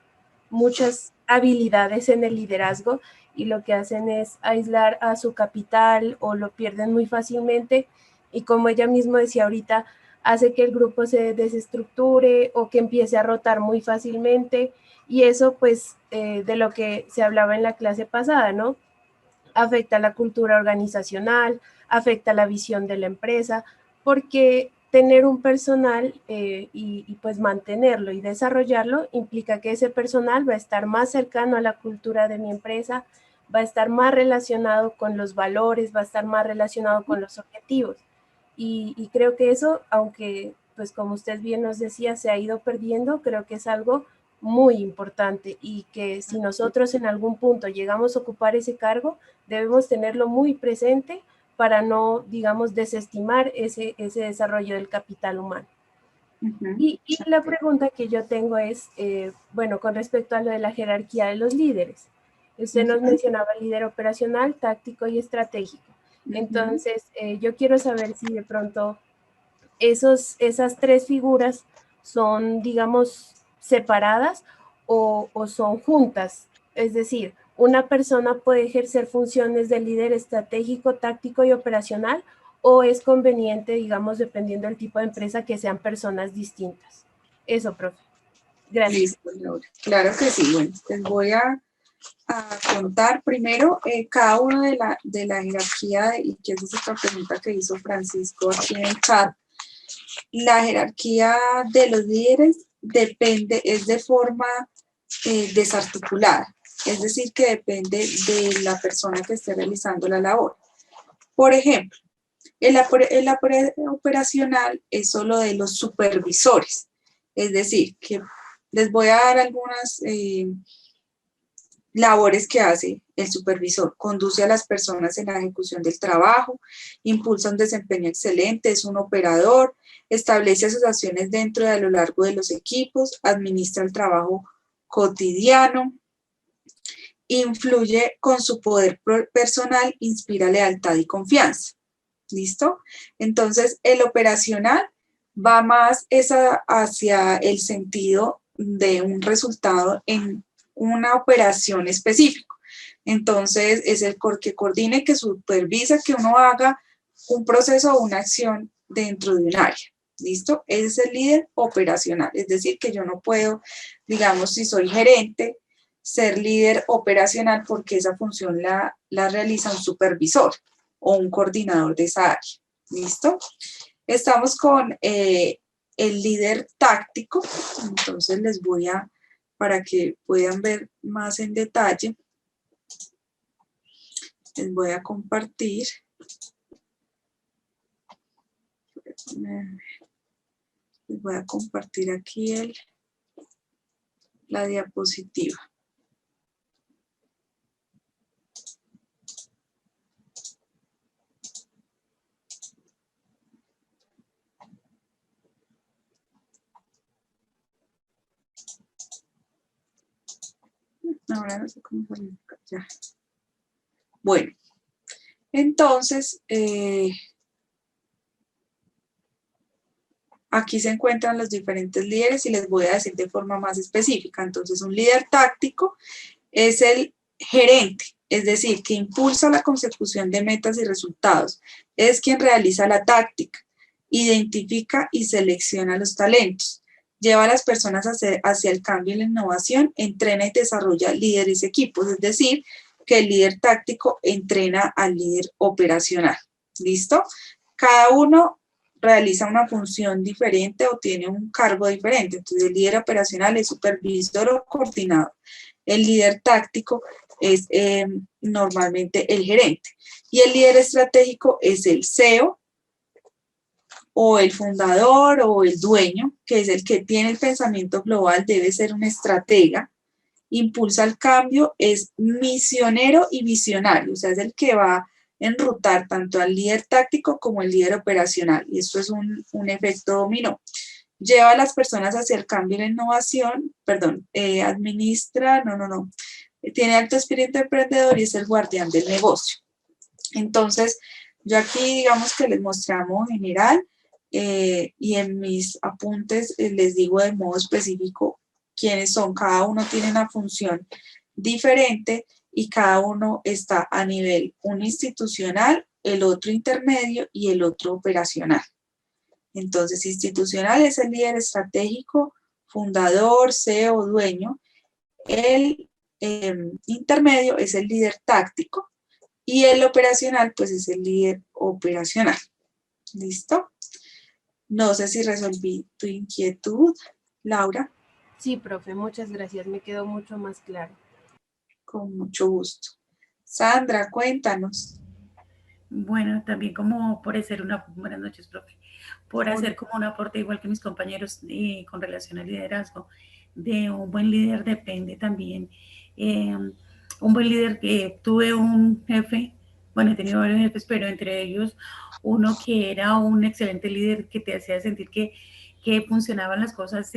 [SPEAKER 2] muchas habilidades en el liderazgo, y lo que hacen es aislar a su capital o lo pierden muy fácilmente, y como ella misma decía ahorita, hace que el grupo se desestructure o que empiece a rotar muy fácilmente, y eso pues de lo que se hablaba en la clase pasada, ¿no? Afecta la cultura organizacional, afecta la visión de la empresa, porque tener un personal y pues mantenerlo y desarrollarlo implica que ese personal va a estar más cercano a la cultura de mi empresa, va a estar más relacionado con los valores, va a estar más relacionado con los objetivos. Y creo que eso, aunque pues como usted bien nos decía, se ha ido perdiendo, creo que es algo muy importante y que si nosotros en algún punto llegamos a ocupar ese cargo, debemos tenerlo muy presente para no, digamos, desestimar ese desarrollo del capital humano. Y la pregunta que yo tengo es, bueno, con respecto a lo de la jerarquía de los líderes. Usted nos mencionaba líder operacional, táctico y estratégico. Entonces, yo quiero saber si de pronto esas tres figuras son, digamos, separadas o son juntas. Es decir, una persona puede ejercer funciones de líder estratégico, táctico y operacional, o es conveniente, digamos, dependiendo del tipo de empresa, que sean personas distintas. Eso, profe. Gracias.
[SPEAKER 1] Listo, Laura. Claro que sí. Bueno, les voy a contar primero cada uno de la jerarquía, y que esa es otra pregunta que hizo Francisco aquí en el chat. La jerarquía de los líderes depende, es de forma desarticulada, es decir, que depende de la persona que esté realizando la labor. Por ejemplo, el operacional es solo de los supervisores, es decir, que les voy a dar algunas labores que hace el supervisor. Conduce a las personas en la ejecución del trabajo, impulsa un desempeño excelente, es un operador, establece asociaciones dentro y a lo largo de los equipos, administra el trabajo cotidiano, influye con su poder personal, inspira lealtad y confianza. ¿Listo? Entonces, el operacional va más hacia el sentido de un resultado en una operación específica. Entonces, es el que coordine, que supervisa que uno haga un proceso o una acción dentro de un área. ¿Listo? Ese es el líder operacional. Es decir, que yo no puedo, digamos, si soy gerente, ser líder operacional porque esa función la realiza un supervisor o un coordinador de esa área. ¿Listo? Estamos con el líder táctico. Entonces les voy a, para que puedan ver más en detalle, les voy a compartir. Les voy a compartir aquí la diapositiva. Ahora no sé cómo poner ya. Bueno, entonces, aquí se encuentran los diferentes líderes y les voy a decir de forma más específica. Entonces, un líder táctico es el gerente, es decir, que impulsa la consecución de metas y resultados. Es quien realiza la táctica, identifica y selecciona los talentos, lleva a las personas hacia el cambio y la innovación, entrena y desarrolla líderes y equipos, es decir, que el líder táctico entrena al líder operacional. ¿Listo? Cada uno realiza una función diferente o tiene un cargo diferente. Entonces, el líder operacional es supervisor o coordinador. El líder táctico es normalmente el gerente. Y el líder estratégico es el CEO o el fundador o el dueño, que es el que tiene el pensamiento global, debe ser un estratega. Impulsa el cambio, es misionero y visionario, o sea, es el que va a enrutar tanto al líder táctico como al líder operacional, y esto es un efecto dominó. Lleva a las personas hacia el cambio y la innovación, administra, tiene alto espíritu emprendedor y es el guardián del negocio. Entonces, yo aquí digamos que les mostramos en general y en mis apuntes les digo de modo específico quiénes son. Cada uno tiene una función diferente y cada uno está a nivel, un institucional, el otro intermedio y el otro operacional. Entonces, institucional es el líder estratégico, fundador, CEO, dueño. El intermedio es el líder táctico y el operacional, pues, es el líder operacional. ¿Listo? No sé si resolví tu inquietud, Laura.
[SPEAKER 2] Sí, profe, muchas gracias. Me quedó mucho más claro.
[SPEAKER 1] Con mucho gusto. Sandra, cuéntanos.
[SPEAKER 5] Bueno, también como por hacer una, buenas noches, profe, por hacer como un aporte igual que mis compañeros con relación al liderazgo. De un buen líder depende también, un buen líder que tuve un jefe, bueno, he tenido varios jefes, pero entre ellos uno que era un excelente líder que te hacía sentir que funcionaban las cosas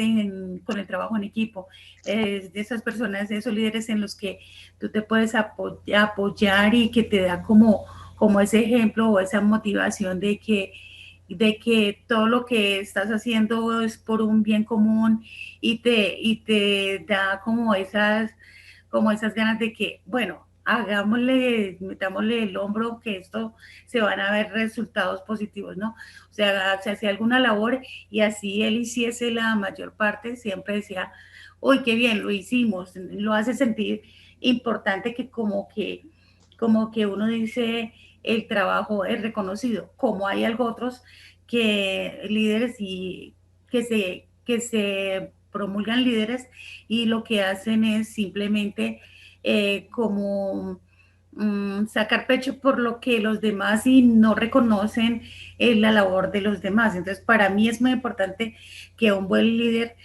[SPEAKER 5] con el trabajo en equipo. De esas personas, de esos líderes en los que tú te puedes apoyar y que te da como ese ejemplo o esa motivación de que todo lo que estás haciendo es por un bien común y te da como esas ganas de que, bueno, hagámosle, metámosle el hombro, que esto se van a ver resultados positivos, ¿no? O sea, se hacía alguna labor y así él hiciese la mayor parte, siempre decía, uy, qué bien, lo hicimos, lo hace sentir importante que como que uno dice, el trabajo es reconocido, como hay algo otros que líderes y que se promulgan líderes y lo que hacen es simplemente como sacar pecho por lo que los demás y no reconocen la labor de los demás. Entonces, para mí es muy importante que un buen líder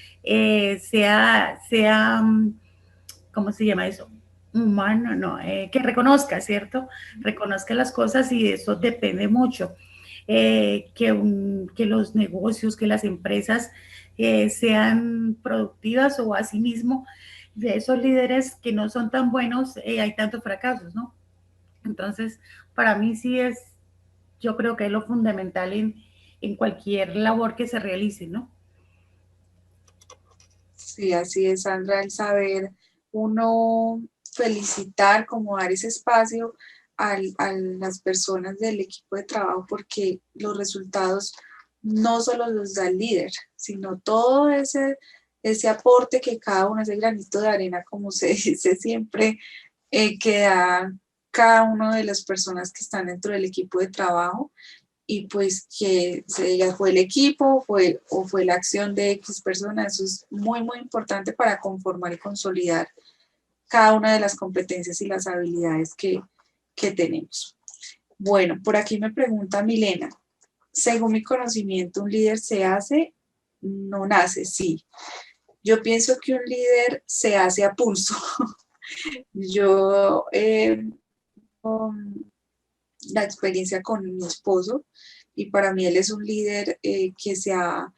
[SPEAKER 5] sea, ¿cómo se llama eso? Humano, no, que reconozca, ¿cierto? Reconozca las cosas y de eso depende mucho. Que los negocios, que las empresas sean productivas o asimismo de esos líderes que no son tan buenos, hay tantos fracasos, ¿no? Entonces, para mí sí es, yo creo que es lo fundamental en cualquier labor que se realice, ¿no?
[SPEAKER 1] Sí, así es, Sandra, el saber uno felicitar, como dar ese espacio a las personas del equipo de trabajo, porque los resultados no solo los da el líder, sino todo ese aporte que cada uno, ese granito de arena, como se dice siempre, que da cada una de las personas que están dentro del equipo de trabajo, y pues que se diga fue el equipo o fue la acción de X personas. Eso es muy, muy importante para conformar y consolidar cada una de las competencias y las habilidades que tenemos. Bueno, por aquí me pregunta Milena, según mi conocimiento, ¿un líder se hace? No nace, sí. Yo pienso que un líder se hace a pulso. Yo, la experiencia con mi esposo, y para mí él es un líder que se ha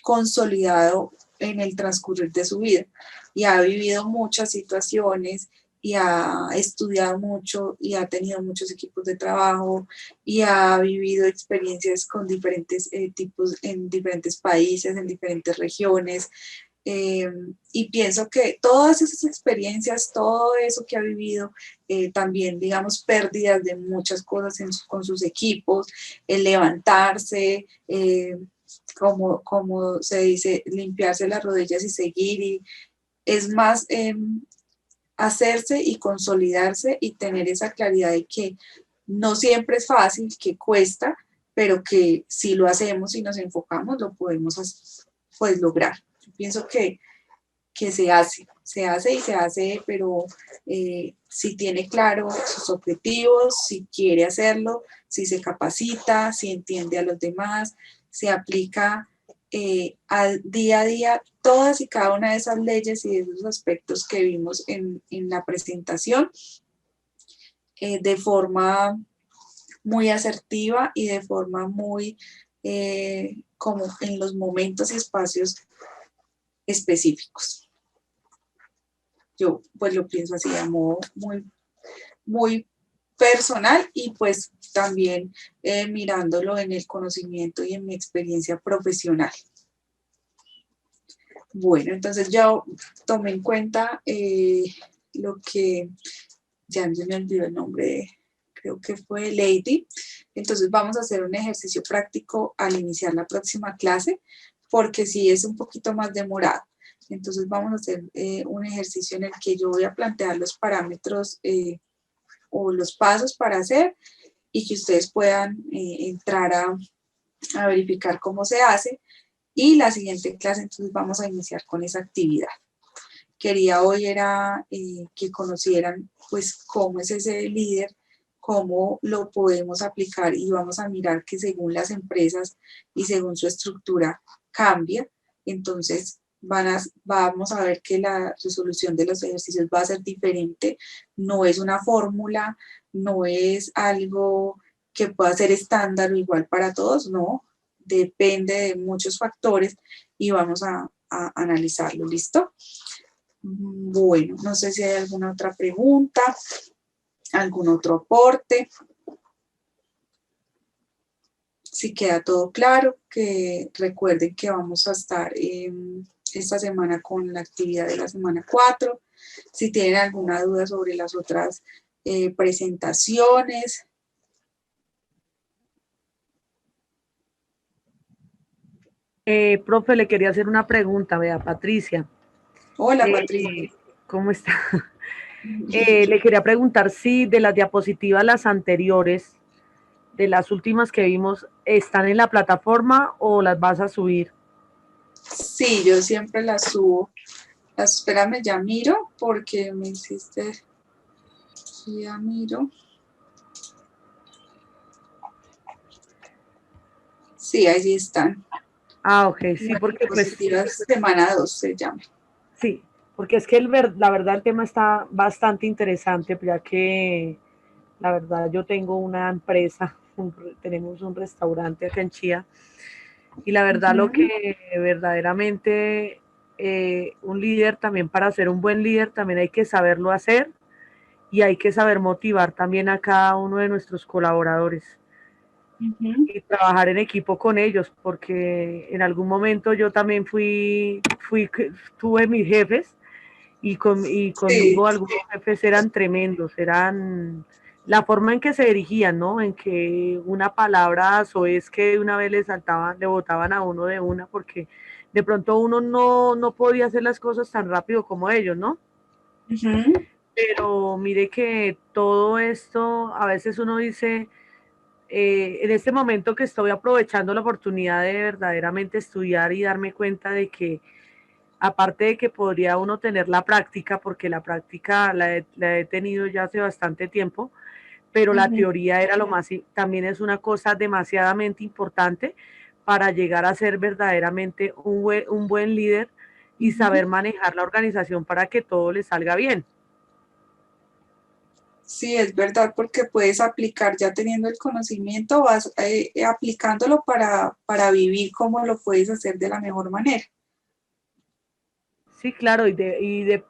[SPEAKER 1] consolidado en el transcurrir de su vida y ha vivido muchas situaciones y ha estudiado mucho y ha tenido muchos equipos de trabajo y ha vivido experiencias con diferentes tipos en diferentes países, en diferentes regiones. Y pienso que todas esas experiencias, todo eso que ha vivido, también, digamos, pérdidas de muchas cosas con sus equipos, el levantarse, como se dice, limpiarse las rodillas y seguir, y es más hacerse y consolidarse y tener esa claridad de que no siempre es fácil, que cuesta, pero que si lo hacemos y nos enfocamos, lo podemos pues, lograr. Yo pienso que se hace y se hace, pero si tiene claro sus objetivos, si quiere hacerlo, si se capacita, si entiende a los demás, se aplica al día a día todas y cada una de esas leyes y de esos aspectos que vimos en la presentación de forma muy asertiva y de forma muy como en los momentos y espacios específicos. Yo pues lo pienso así de modo muy, muy personal y pues también mirándolo en el conocimiento y en mi experiencia profesional. Bueno, entonces yo tomé en cuenta lo que, ya se me olvidó el nombre, creo que fue Lady. Entonces vamos a hacer un ejercicio práctico al iniciar la próxima clase, porque sí es un poquito más demorado. Entonces vamos a hacer un ejercicio en el que yo voy a plantear los parámetros o los pasos para hacer, y que ustedes puedan entrar a verificar cómo se hace. Y la siguiente clase entonces vamos a iniciar con esa actividad. Quería hoy era que conocieran pues cómo es ese líder, cómo lo podemos aplicar y vamos a mirar que según las empresas y según su estructura cambia. Entonces vamos a ver que la resolución de los ejercicios va a ser diferente. No es una fórmula, no es algo que pueda ser estándar o igual para todos, no. Depende de muchos factores y vamos a analizarlo, ¿listo? Bueno, no sé si hay alguna otra pregunta, algún otro aporte. Si queda todo claro, que recuerden que vamos a estar esta semana con la actividad de la semana 4. Si tienen alguna duda sobre las otras presentaciones.
[SPEAKER 6] Profe, le quería hacer una pregunta, vea, Patricia.
[SPEAKER 1] Hola, Patricia.
[SPEAKER 6] ¿Cómo está? Le quería preguntar si de las diapositivas, las anteriores, de las últimas que vimos, ¿están en la plataforma o las vas a subir?
[SPEAKER 1] Sí, yo siempre las subo. Espérame, ya miro, porque me hiciste... Ya miro. Sí, ahí están.
[SPEAKER 6] Ah, ok, sí, porque pues...
[SPEAKER 1] Semana 2 se llama.
[SPEAKER 6] Sí, porque es que la verdad el tema está bastante interesante, ya que la verdad yo tengo una empresa, tenemos un restaurante acá en Chía, y la verdad lo que verdaderamente un líder también, para ser un buen líder también hay que saberlo hacer y hay que saber motivar también a cada uno de nuestros colaboradores y trabajar en equipo con ellos, porque en algún momento yo también tuve mis jefes y conmigo algunos jefes eran tremendos, eran la forma en que se dirigían, ¿no? En que una palabra soez que una vez le botaban a uno de una, porque de pronto uno no podía hacer las cosas tan rápido como ellos, ¿no? Pero mire que todo esto, a veces uno dice, en este momento que estoy aprovechando la oportunidad de verdaderamente estudiar y darme cuenta de que aparte de que podría uno tener la práctica, porque la práctica la he tenido ya hace bastante tiempo, pero la teoría era también es una cosa demasiadamente importante para llegar a ser verdaderamente un buen líder y saber manejar la organización para que todo le salga bien.
[SPEAKER 1] Sí, es verdad, porque puedes aplicar ya teniendo el conocimiento, vas aplicándolo para vivir cómo lo puedes hacer de la mejor manera.
[SPEAKER 6] Sí, claro,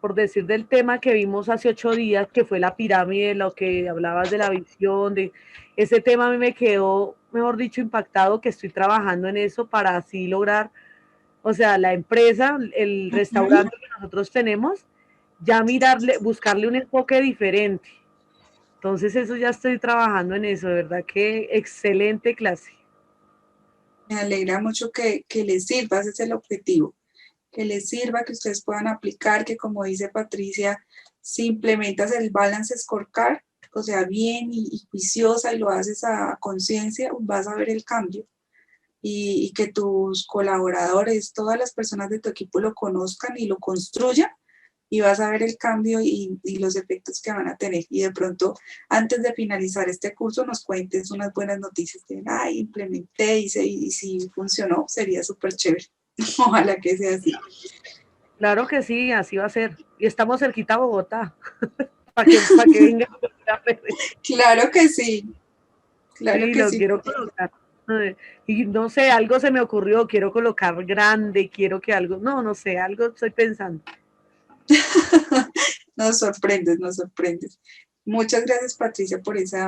[SPEAKER 6] por decir del tema que vimos hace 8 días, que fue la pirámide, lo que hablabas de la visión, de ese tema a mí me quedó, mejor dicho, impactado, que estoy trabajando en eso para así lograr, o sea, la empresa, el restaurante que nosotros tenemos, ya buscarle un enfoque diferente. Entonces eso ya estoy trabajando en eso, de verdad que excelente clase.
[SPEAKER 1] Me alegra mucho que les sirva, ese es el objetivo. Que les sirva, que ustedes puedan aplicar, que como dice Patricia, si implementas el balance scorecard, o sea, bien y juiciosa y lo haces a conciencia, vas a ver el cambio. Y que tus colaboradores, todas las personas de tu equipo lo conozcan y lo construyan y vas a ver el cambio y los efectos que van a tener. Y de pronto, antes de finalizar este curso, nos cuentes unas buenas noticias que, ay, implementé y si funcionó, sería súper chévere. Ojalá que sea así.
[SPEAKER 6] Claro que sí, así va a ser. Y estamos cerquita a Bogotá, para que vengan.
[SPEAKER 1] Claro que sí. Claro
[SPEAKER 6] sí,
[SPEAKER 1] que
[SPEAKER 6] lo
[SPEAKER 1] sí.
[SPEAKER 6] quiero colocar. Y no sé, algo se me ocurrió, quiero colocar grande, quiero que algo, no sé, algo estoy pensando.
[SPEAKER 1] Nos sorprendes, nos sorprendes. Muchas gracias, Patricia, por ese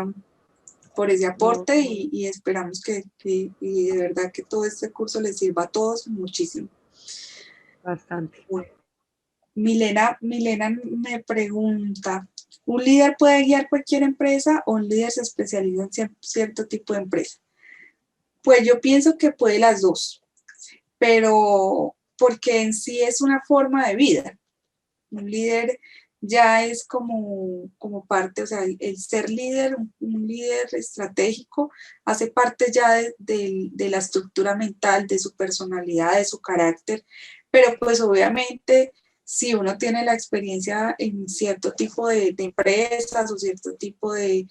[SPEAKER 1] aporte y esperamos que de verdad que todo este curso les sirva a todos muchísimo.
[SPEAKER 6] Bastante.
[SPEAKER 1] Bueno, Milena me pregunta, ¿un líder puede guiar cualquier empresa o un líder se especializa en cierto tipo de empresa? Pues yo pienso que puede las dos, pero porque en sí es una forma de vida. Un líder ya es como parte, o sea, el ser líder, un líder estratégico, hace parte ya de la estructura mental, de su personalidad, de su carácter, pero pues obviamente si uno tiene la experiencia en cierto tipo de empresas o cierto tipo de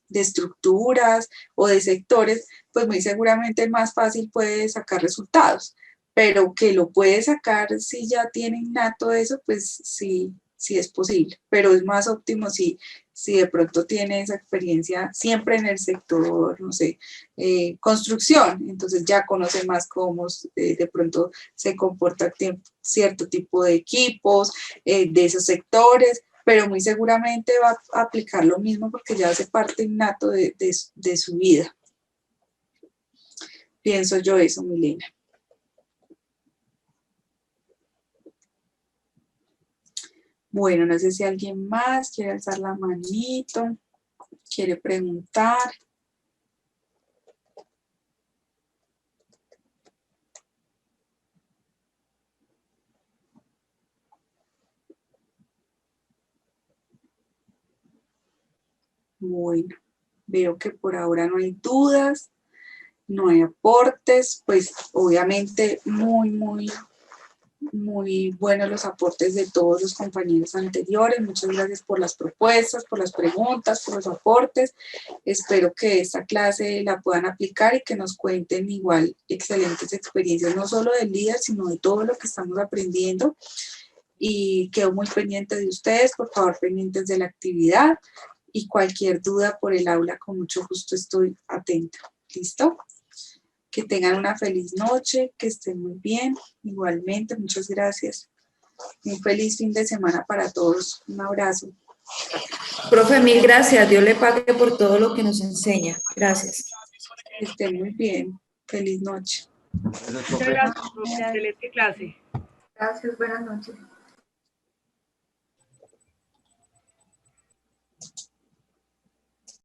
[SPEAKER 1] estructuras o de sectores, pues muy seguramente más fácil puede sacar resultados, pero que lo puede sacar si ya tiene innato eso, pues sí, sí es posible, pero es más óptimo si de pronto tiene esa experiencia siempre en el sector, no sé, construcción, entonces ya conoce más cómo de pronto se comporta cierto tipo de equipos, de esos sectores, pero muy seguramente va a aplicar lo mismo porque ya hace parte innato de su vida. Pienso yo eso, Milena. Bueno, no sé si alguien más quiere alzar la manito, quiere preguntar. Bueno, veo que por ahora no hay dudas, no hay aportes, pues obviamente muy buenos los aportes de todos los compañeros anteriores. Muchas gracias por las propuestas, por las preguntas, por los aportes. Espero que esta clase la puedan aplicar y que nos cuenten igual excelentes experiencias, no solo del líder, sino de todo lo que estamos aprendiendo. Y quedo muy pendiente de ustedes, por favor, pendientes de la actividad. Y cualquier duda por el aula, con mucho gusto estoy atenta. ¿Listo? Que tengan una feliz noche, que estén muy bien. Igualmente, muchas gracias. Un feliz fin de semana para todos. Un abrazo.
[SPEAKER 7] Profe, mil gracias. Dios le pague por todo lo que nos enseña. Gracias.
[SPEAKER 1] Que estén muy bien. Feliz noche.
[SPEAKER 6] Muchas gracias, profe. Excelente clase.
[SPEAKER 7] Gracias, buenas noches.